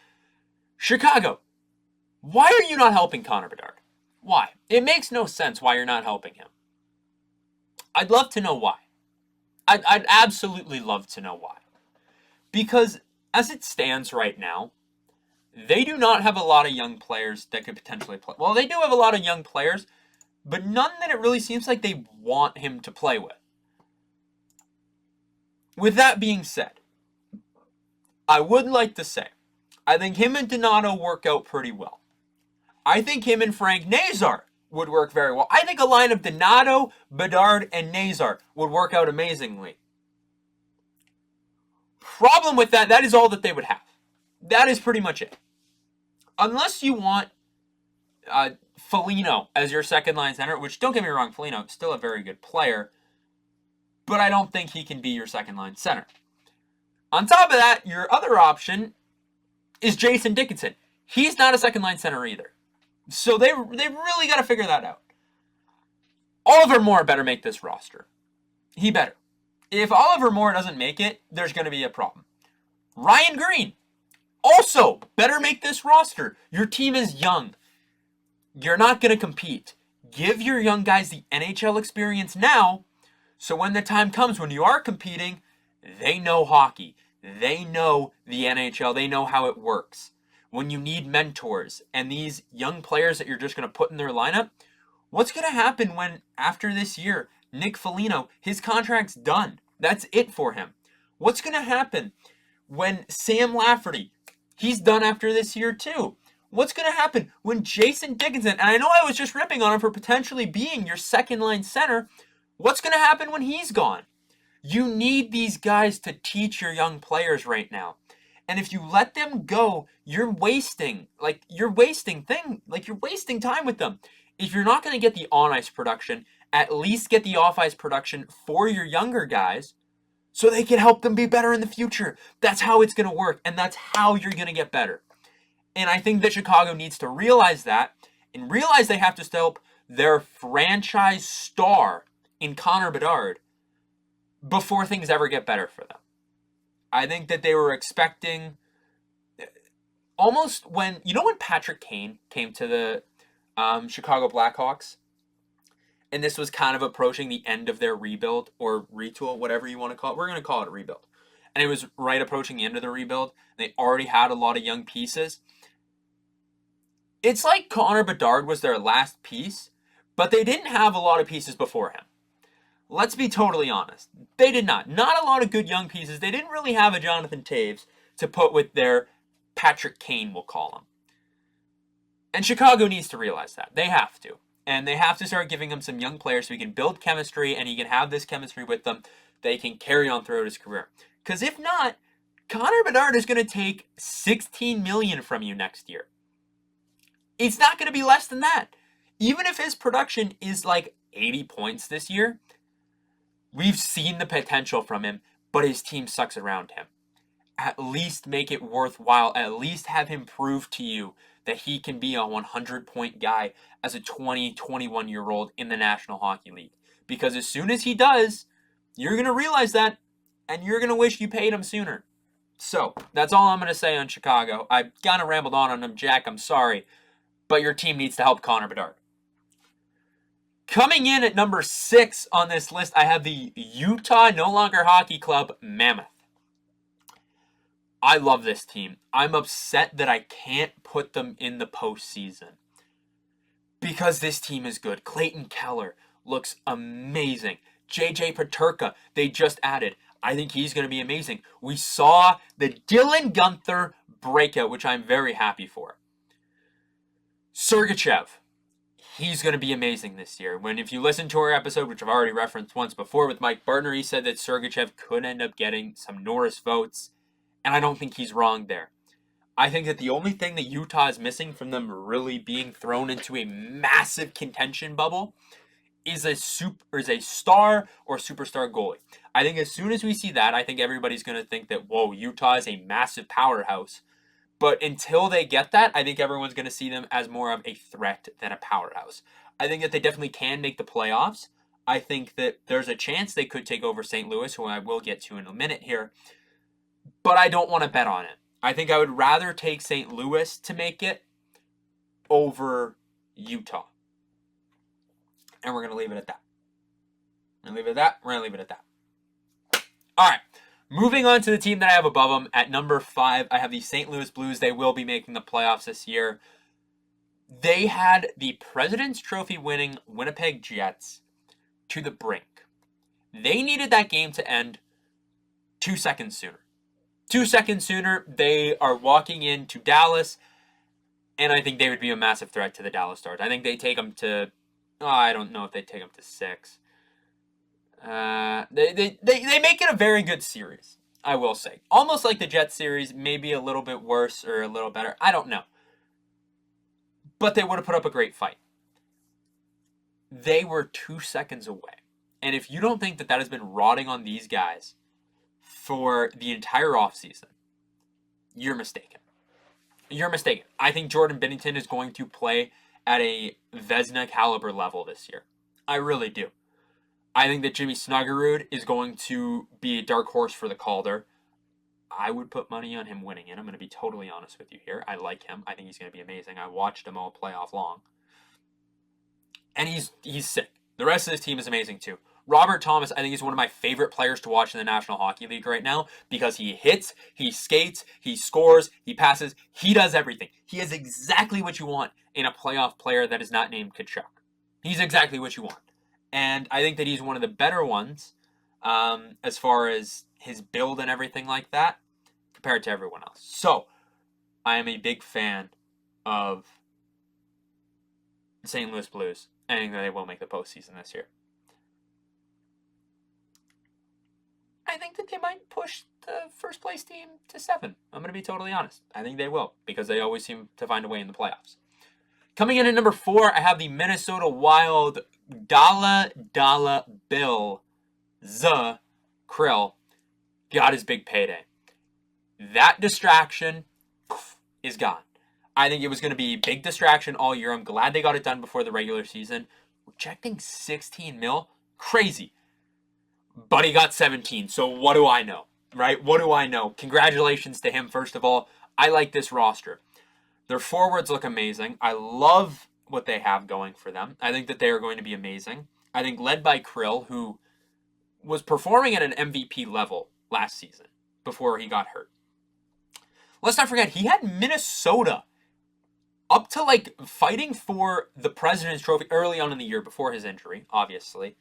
Speaker 6: Chicago, why are you not helping Connor Bedard? Why? It makes no sense why you're not helping him. I'd love to know why. I'd absolutely love to know why. Because as it stands right now, they do not have a lot of young players that could potentially play. Well, they do have a lot of young players, but none that it really seems like they want him to play with. With that being said, I would like to say, I think him and Donato work out pretty well. I think him and Frank Nazar would work very well. I think a line of Donato, Bedard, and Nazar would work out amazingly. Problem with that is all that they would have. That is pretty much it. Unless you want Foligno as your second line center, which, don't get me wrong, Foligno is still a very good player, but I don't think he can be your second line center. On top of that, your other option is Jason Dickinson. He's not a second line center either. So they really got to figure that out. Oliver Moore better make this roster. He better. If Oliver Moore doesn't make it, there's going to be a problem. Ryan Green also better make this roster. Your team is young. You're not going to compete. Give your young guys the NHL experience now, so when the time comes when you are competing, they know hockey. They know the NHL. They know how it works. When you need mentors and these young players that you're just going to put in their lineup, what's going to happen when, after this year, Nick Foligno, his contract's done? That's it for him. What's going to happen when Sam Lafferty, he's done after this year too? What's going to happen when Jason Dickinson, and I know I was just ripping on him for potentially being your second line center, what's going to happen when he's gone? You need these guys to teach your young players right now. And if you let them go, you're wasting time with them. If you're not going to get the on-ice production, at least get the off-ice production for your younger guys so they can help them be better in the future. That's how it's going to work, and that's how you're going to get better. And I think that Chicago needs to realize that and realize they have to help their franchise star in Connor Bedard before things ever get better for them. I think that they were expecting almost when Patrick Kane came to the Chicago Blackhawks, and this was kind of approaching the end of their rebuild or retool, whatever you want to call it. We're going to call it a rebuild. And it was right approaching the end of the rebuild. They already had a lot of young pieces. It's like Connor Bedard was their last piece, but they didn't have a lot of pieces before him. Let's be totally honest. They did not. Not a lot of good young pieces. They didn't really have a Jonathan Taves to put with their Patrick Kane, we'll call him. And Chicago needs to realize that. They have to. And they have to start giving him some young players so he can build chemistry and he can have this chemistry with them that he can carry on throughout his career. Because if not, Connor Bedard is going to take $16 million from you next year. It's not going to be less than that. Even if his production is like 80 points this year, we've seen the potential from him but his team sucks around him. At least make it worthwhile. At least have him prove to you that he can be a 100-point guy as a 20, 21-year-old in the National Hockey League. Because as soon as he does, you're going to realize that, and you're going to wish you paid him sooner. So, that's all I'm going to say on Chicago. I kind of rambled on him, Jack. I'm sorry. But your team needs to help Connor Bedard. Coming in at number 6 on this list, I have the Utah No Longer Hockey Club Mammoth. I love this team. I'm upset that I can't put them in the postseason because this team is good. Clayton Keller looks amazing. JJ Peterka, they just added. I think he's going to be amazing. We saw the Dylan Guenther breakout, which I'm very happy for. Sergachev, he's going to be amazing this year. If you listen to our episode, which I've already referenced once before with Mike Bartner, he said that Sergachev could end up getting some Norris votes. And I don't think he's wrong there. I think that the only thing that Utah is missing from them really being thrown into a massive contention bubble is a star or superstar goalie. I think as soon as we see that, I think everybody's going to think that, whoa, Utah is a massive powerhouse. But until they get that, I think everyone's going to see them as more of a threat than a powerhouse. I think that they definitely can make the playoffs. I think that there's a chance they could take over St. Louis, who I will get to in a minute here. But I don't want to bet on it. I think I would rather take St. Louis to make it over Utah. And we're going to leave it at that. We're going to leave it at that. All right. Moving on to the team that I have above them. At number 5, I have the St. Louis Blues. They will be making the playoffs this year. They had the President's Trophy winning Winnipeg Jets to the brink. They needed that game to end 2 seconds sooner. 2 seconds sooner, they are walking into Dallas, and I think they would be a massive threat to the Dallas Stars. I think they take them to, I don't know if they take them to 6. They make it a very good series, I will say. Almost like the Jets series, maybe a little bit worse or a little better. I don't know. But they would have put up a great fight. They were 2 seconds away. And if you don't think that has been rotting on these guys for the entire offseason, you're mistaken. You're mistaken. I think Jordan Binnington is going to play at a Vezina caliber level this year. I really do. I think that Jimmy Snuggerud is going to be a dark horse for the Calder. I would put money on him winning it. I'm going to be totally honest with you here. I like him. I think he's going to be amazing. I watched him all playoff long. And he's sick. The rest of this team is amazing too. Robert Thomas, I think, is one of my favorite players to watch in the National Hockey League right now because he hits, he skates, he scores, he passes, he does everything. He is exactly what you want in a playoff player that is not named Kachuk. He's exactly what you want. And I think that he's one of the better ones as far as his build and everything like that compared to everyone else. So, I am a big fan of the St. Louis Blues. I think that they will make the postseason this year. I think that they might push the first place team to 7. I'm going to be totally honest. I think they will because they always seem to find a way in the playoffs. Coming in at number 4, I have the Minnesota Wild Dollar Bill Krill got his big payday. That distraction is gone. I think it was going to be a big distraction all year. I'm glad they got it done before the regular season. Rejecting $16 million? Crazy. But he got 17, so what do I know, right? What do I know? Congratulations to him, first of all. I like this roster. Their forwards look amazing. I love what they have going for them. I think that they are going to be amazing. I think led by Krill, who was performing at an MVP level last season before he got hurt. Let's not forget, he had Minnesota up to fighting for the President's Trophy early on in the year before his injury, obviously.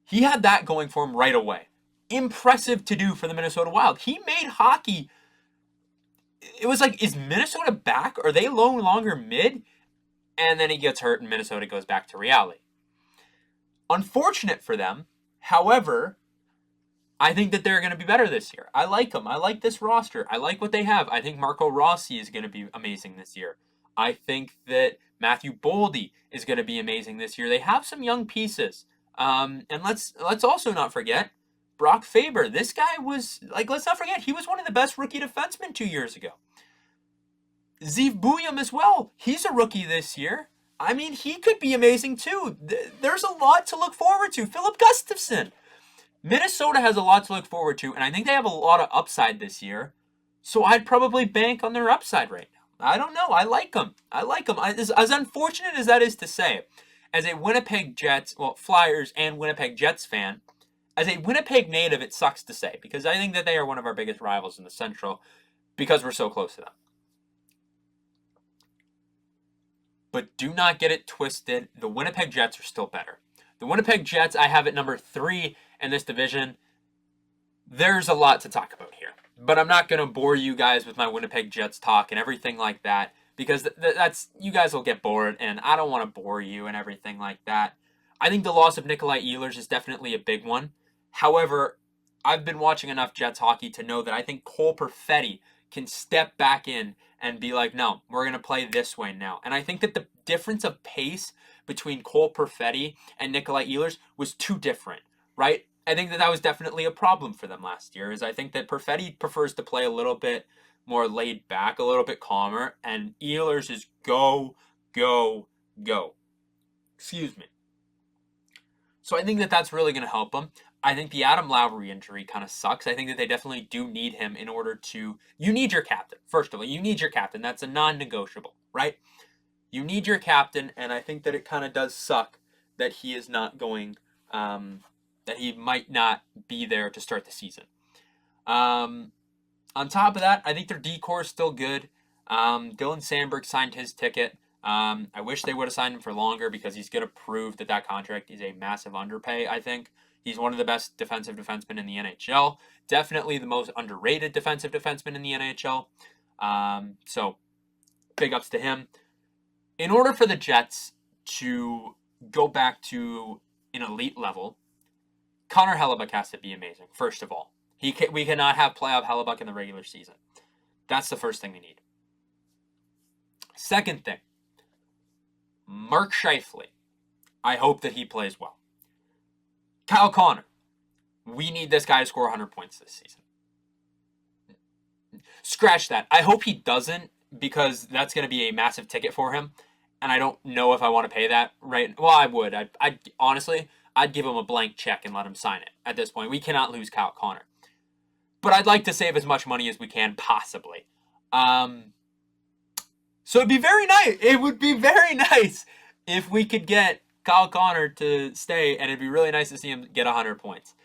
Speaker 6: He had that going for him right away. Impressive to do for the Minnesota Wild. He made hockey. It was is Minnesota back? Are they no longer mid? And then he gets hurt and Minnesota goes back to reality. Unfortunate for them. However, I think that they're going to be better this year. I like them. I like this roster. I like what they have. I think Marco Rossi is going to be amazing this year. I think that Matthew Boldy is going to be amazing this year. They have some young pieces. And let's also not forget, Brock Faber. This guy was, like, let's not forget, he was one of the best rookie defensemen 2 years ago. Zeev Bouillon as well. He's a rookie this year. I mean, he could be amazing too. There's a lot to look forward to. Philip Gustafson. Minnesota has a lot to look forward to, and I think they have a lot of upside this year. So I'd probably bank on their upside right now. I don't know. I like them. As unfortunate as that is to say, as a Winnipeg Jets, well, Flyers and Winnipeg Jets fan, as a Winnipeg native, it sucks to say, because I think that they are one of our biggest rivals in the Central because we're so close to them. But do not get it twisted. The Winnipeg Jets are still better. The Winnipeg Jets, I have at number 3 in this division. There's a lot to talk about here. But I'm not going to bore you guys with my Winnipeg Jets talk and everything like that, because that's you guys will get bored, and I don't want to bore you and everything like that. I think the loss of Nikolai Ehlers is definitely a big one. However, I've been watching enough Jets hockey to know that I think Cole Perfetti can step back in and be like, no, we're going to play this way now. And I think that the difference of pace between Cole Perfetti and Nikolai Ehlers was too different, right? I think that was definitely a problem for them last year, is I think that Perfetti prefers to play a little bit more laid back, a little bit calmer, and Ehlers is go, go, go. Excuse me. So I think that that's really going to help them. I think the Adam Lowry injury kind of sucks. I think that they definitely do need him in order to... You need your captain. First of all, you need your captain. That's a non-negotiable, right? You need your captain, and I think that it kind of does suck that he is not going... that he might not be there to start the season. On top of that, I think their decor is still good. Dylan Sandberg signed his ticket. I wish they would have signed him for longer, because he's going to prove that that contract is a massive underpay, I think. He's one of the best defensive defensemen in the NHL. Definitely the most underrated defensive defenseman in the NHL. So, big ups to him. In order for the Jets to go back to an elite level, Connor Hellebuck has to be amazing, first of all. We cannot have playoff Hellebuck in the regular season. That's the first thing we need. Second thing, Mark Scheifele. I hope that he plays well. Kyle Connor. We need this guy to score 100 points this season. Scratch that. I hope he doesn't, because that's going to be a massive ticket for him, and I don't know if I want to pay that right. Well, I would. I'd honestly, I'd give him a blank check and let him sign it at this point. We cannot lose Kyle Connor. But I'd like to save as much money as we can, possibly. So it'd be very nice. It would be very nice if we could get Kyle Connor to stay, and it'd be really nice to see him get 100 points,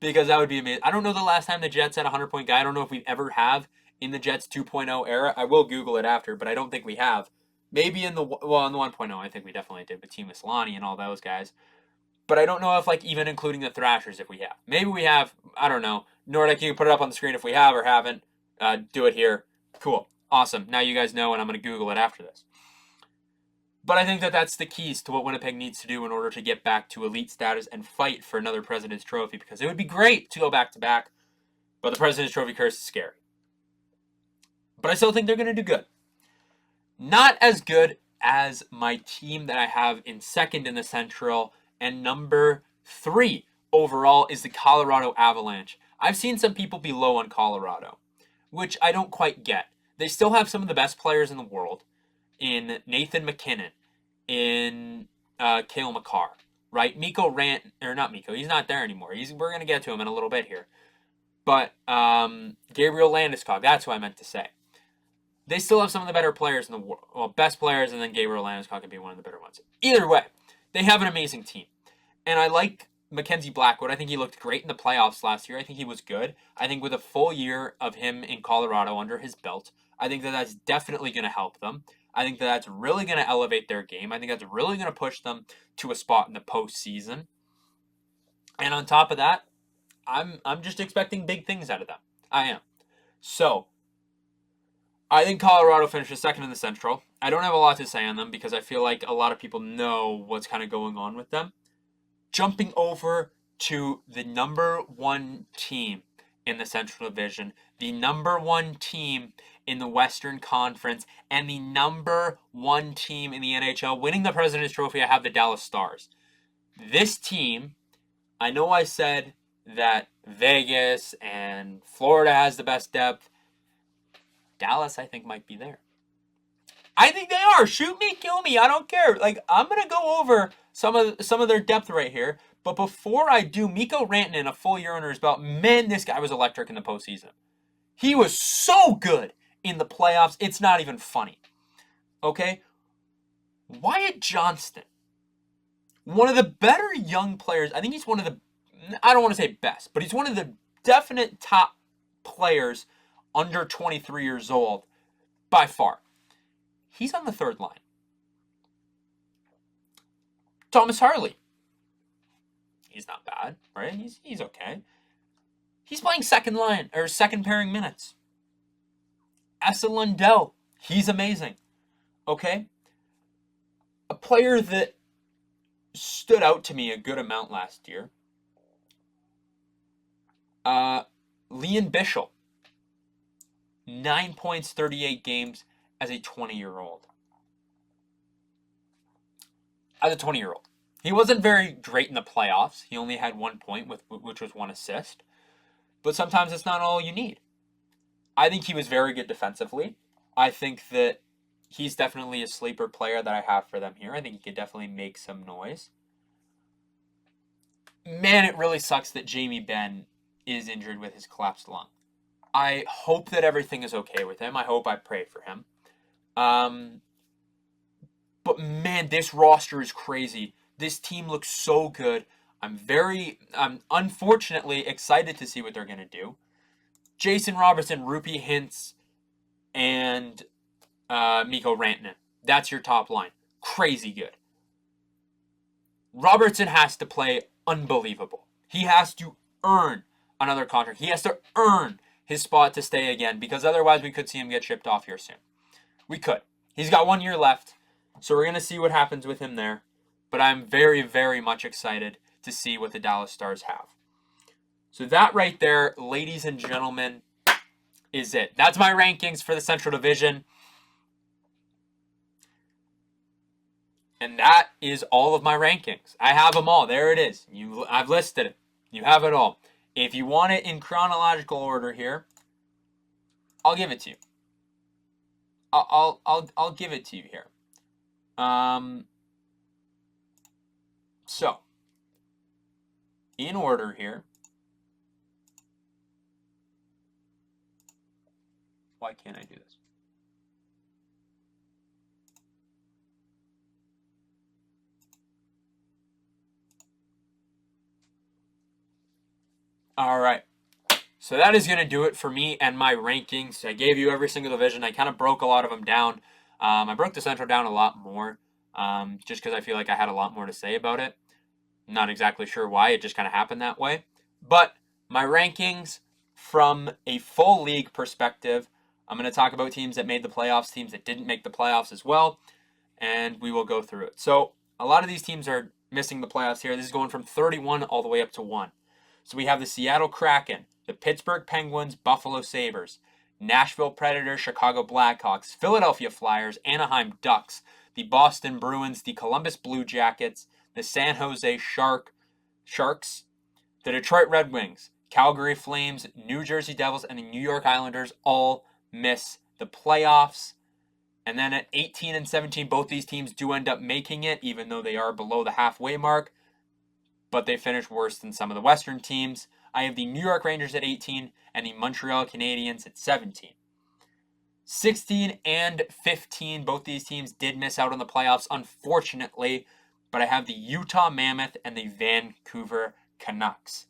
Speaker 6: because that would be amazing. I don't know the last time the Jets had a 100-point guy. I don't know if we ever have in the Jets 2.0 era. I will Google it after, but I don't think we have. Maybe in the 1.0, I think we definitely did with Team Islani and all those guys. But I don't know if, like, even including the Thrashers, if we have. Maybe we have. I don't know. Nordic, you can put it up on the screen if we have or haven't. Do it here. Cool. Awesome. Now you guys know, and I'm going to Google it after this. But I think that that's the keys to what Winnipeg needs to do in order to get back to elite status and fight for another President's Trophy, because it would be great to go back-to-back, but the President's Trophy curse is scary. But I still think they're going to do good. Not as good as my team that I have in second in the Central, and number 3 overall is the Colorado Avalanche. I've seen some people be low on Colorado, which I don't quite get. They still have some of the best players in the world in Nathan McKinnon, in Cale Makar, right? Mikko Rant, or not Mikko, he's not there anymore. We're going to get to him in a little bit here. But Gabriel Landeskog, that's what I meant to say. They still have some of the better players in the world. Well, best players, and then Gabriel Landeskog can be one of the better ones. Either way, they have an amazing team. And I like Mackenzie Blackwood. I think he looked great in the playoffs last year. I think he was good. I think with a full year of him in Colorado under his belt, I think that that's definitely going to help them. I think that that's really going to elevate their game. I think that's really going to push them to a spot in the postseason. And on top of that, I'm just expecting big things out of them. I am. So, I think Colorado finishes second in the Central. I don't have a lot to say on them because I feel like a lot of people know what's kind of going on with them. Jumping over to the number 1 team in the Central Division, the number 1 team in the Western Conference, and the number 1 team in the NHL winning the President's Trophy, I have the Dallas Stars. This team, I know I said that Vegas and Florida has the best depth. Dallas, I think, might be there. I think they are. Shoot me, kill me. I don't care. Like, I'm gonna go over some of their depth right here. But before I do, Mikko Rantanen, a full year under his belt. Man, this guy was electric in the postseason. He was so good in the playoffs. It's not even funny. Okay? Wyatt Johnston, one of the better young players. I think he's one of the, I don't want to say best, but he's one of the definite top players under 23 years old by far. He's on the third line. Thomas Harley. He's not bad, right? He's okay. He's playing second line or second pairing minutes. Esa Lundell. He's amazing. Okay? A player that stood out to me a good amount last year. Leon Bischel. 9 points, 38 games as a 20-year-old. As a 20-year-old. He wasn't very great in the playoffs. He only had 1 point, which was 1 assist. But sometimes it's not all you need. I think he was very good defensively. I think that he's definitely a sleeper player that I have for them here. I think he could definitely make some noise. Man, it really sucks that Jamie Benn is injured with his collapsed lung. I hope that everything is okay with him. I pray for him. But man, this roster is crazy. This team looks so good. I'm unfortunately excited to see what they're going to do. Jason Robertson, Rupi Hintz, and Mikko Rantanen. That's your top line. Crazy good. Robertson has to play unbelievable. He has to earn another contract. He has to earn his spot to stay again, because otherwise we could see him get shipped off here soon. We could. He's got 1 year left, so we're going to see what happens with him there. But I'm very, very much excited to see what the Dallas Stars have. So that right there, ladies and gentlemen, is it. That's my rankings for the Central Division. And that is all of my rankings. I have them all. There it is. I've listed it. You have it all. If you want it in chronological order here, I'll give it to you. I'll give it to you here. So, in order here. Why can't I do this? All right. So that is going to do it for me and my rankings. I gave you every single division. I kind of broke a lot of them down. I broke the Central down a lot more, just because I feel like I had a lot more to say about it. Not exactly sure why. It just kind of happened that way. But my rankings from a full league perspective, I'm going to talk about teams that made the playoffs, teams that didn't make the playoffs as well, and we will go through it. So a lot of these teams are missing the playoffs here. This is going from 31 all the way up to 1. So we have the Seattle Kraken, the Pittsburgh Penguins, Buffalo Sabres, Nashville Predators, Chicago Blackhawks, Philadelphia Flyers, Anaheim Ducks, the Boston Bruins, the Columbus Blue Jackets, the San Jose Sharks, the Detroit Red Wings, Calgary Flames, New Jersey Devils, and the New York Islanders all miss the playoffs. And then at 18 and 17, both these teams do end up making it, even though they are below the halfway mark. But they finish worse than some of the Western teams. I have the New York Rangers at 18 and the Montreal Canadiens at 17. 16 and 15, both these teams did miss out on the playoffs, unfortunately. But I have the Utah Mammoth and the Vancouver Canucks.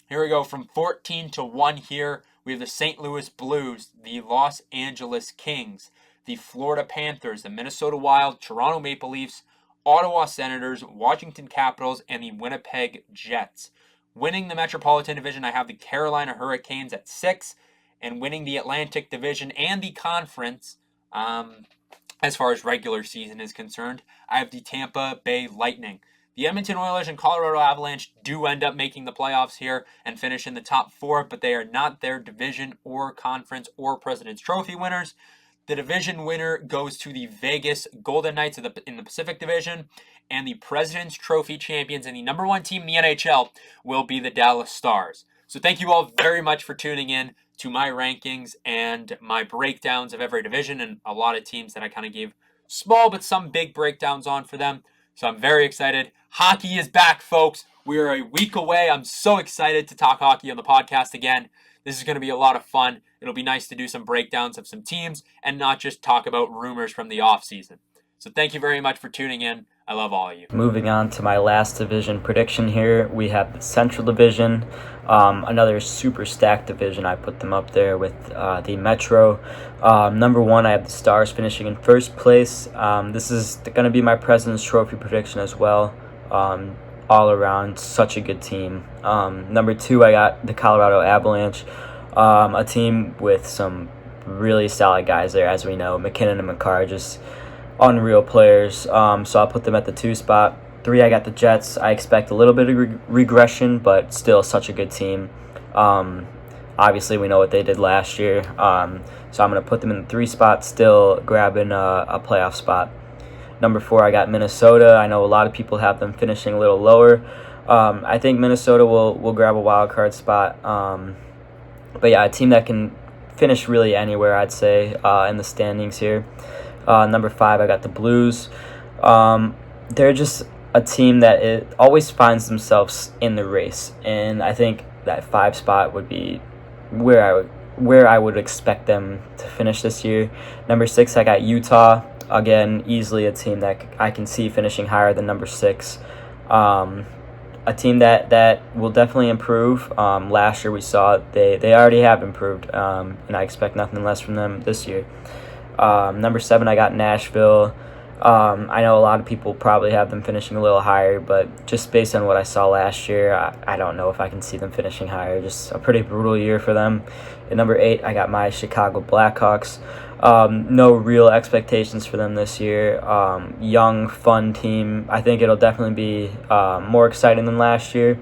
Speaker 6: Here we go from 14 to 1 here. We have the St. Louis Blues, the Los Angeles Kings, the Florida Panthers, the Minnesota Wild, Toronto Maple Leafs, Ottawa Senators, Washington Capitals, and the Winnipeg Jets. Winning the Metropolitan Division, I have the Carolina Hurricanes at 6. And winning the Atlantic Division and the conference, as far as regular season is concerned, I have the Tampa Bay Lightning. The Edmonton Oilers and Colorado Avalanche do end up making the playoffs here and finish in the top 4, but they are not their division or conference or President's Trophy winners. The division winner goes to the Vegas Golden Knights in the Pacific Division, and the President's Trophy champions and the number 1 team in the NHL will be the Dallas Stars. So thank you all very much for tuning in to my rankings and my breakdowns of every division and a lot of teams that I kind of gave small but some big breakdowns on for them. So I'm very excited. Hockey is back, folks. We are a week away. I'm so excited to talk hockey on the podcast again. This is going to be a lot of fun. It'll be nice to do some breakdowns of some teams and not just talk about rumors from the offseason. So thank you very much for tuning in. I love all of you.
Speaker 1: Moving on to my last division prediction here, we have the Central Division, another super stacked division. I put them up there with the Metro. Number 1, I have the Stars finishing in first place. This is going to be my President's Trophy prediction as well. All around, such a good team. Number 2, I got the Colorado Avalanche, a team with some really solid guys there, as we know. McKinnon and McCarr, just unreal players. So I'll put them at the 2 spot. 3, I got the Jets. I expect a little bit of regression, but still such a good team. Obviously, we know what they did last year. So I'm going to put them in the 3 spot, still grabbing a playoff spot. Number 4, I got Minnesota. I know a lot of people have them finishing a little lower. I think Minnesota will grab a wild card spot. But yeah, a team that can finish really anywhere, I'd say, in the standings here. Number 5, I got the Blues. They're just a team that it always finds themselves in the race, and I think that 5 spot would be where I would expect them to finish this year. Number 6, I got Utah. Again, easily a team that I can see finishing higher than number 6. A team that will definitely improve. Last year we saw they already have improved, and I expect nothing less from them this year. Number 7, I got Nashville. I know a lot of people probably have them finishing a little higher, but just based on what I saw last year, I don't know if I can see them finishing higher. Just a pretty brutal year for them. At number 8, I got my Chicago Blackhawks. No real expectations for them this year. Young, fun team. I think it'll definitely be more exciting than last year.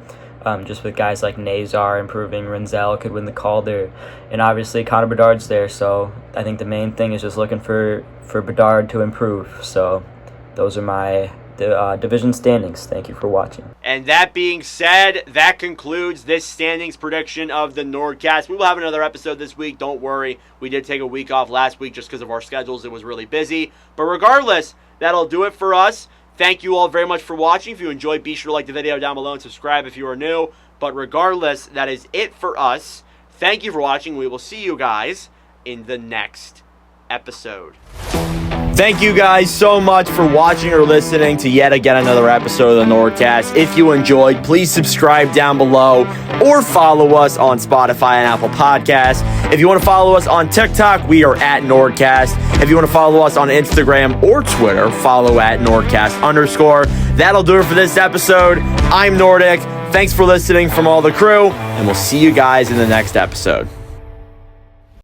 Speaker 1: Just with guys like Nazar improving, Renzel could win the Calder, and obviously Connor Bedard's there. So I think the main thing is just looking for Bedard to improve. So those are my division standings. Thank you for watching.
Speaker 3: And that being said, that concludes this standings prediction of the NordCast. We will have another episode this week. Don't worry. We did take a week off last week just because of our schedules. It was really busy. But regardless, that'll do it for us. Thank you all very much for watching. If you enjoyed, be sure to like the video down below and subscribe if you are new. But regardless, that is it for us. Thank you for watching. We will see you guys in the next episode.
Speaker 5: Thank you guys so much for watching or listening to yet again another episode of the NordCast. If you enjoyed, please subscribe down below or follow us on Spotify and Apple Podcasts. If you want to follow us on TikTok, we are at NordCast. If you want to follow us on Instagram or Twitter, follow at NordCast_. That'll do it for this episode. I'm Nordic. Thanks for listening from all the crew, and we'll see you guys in the next episode.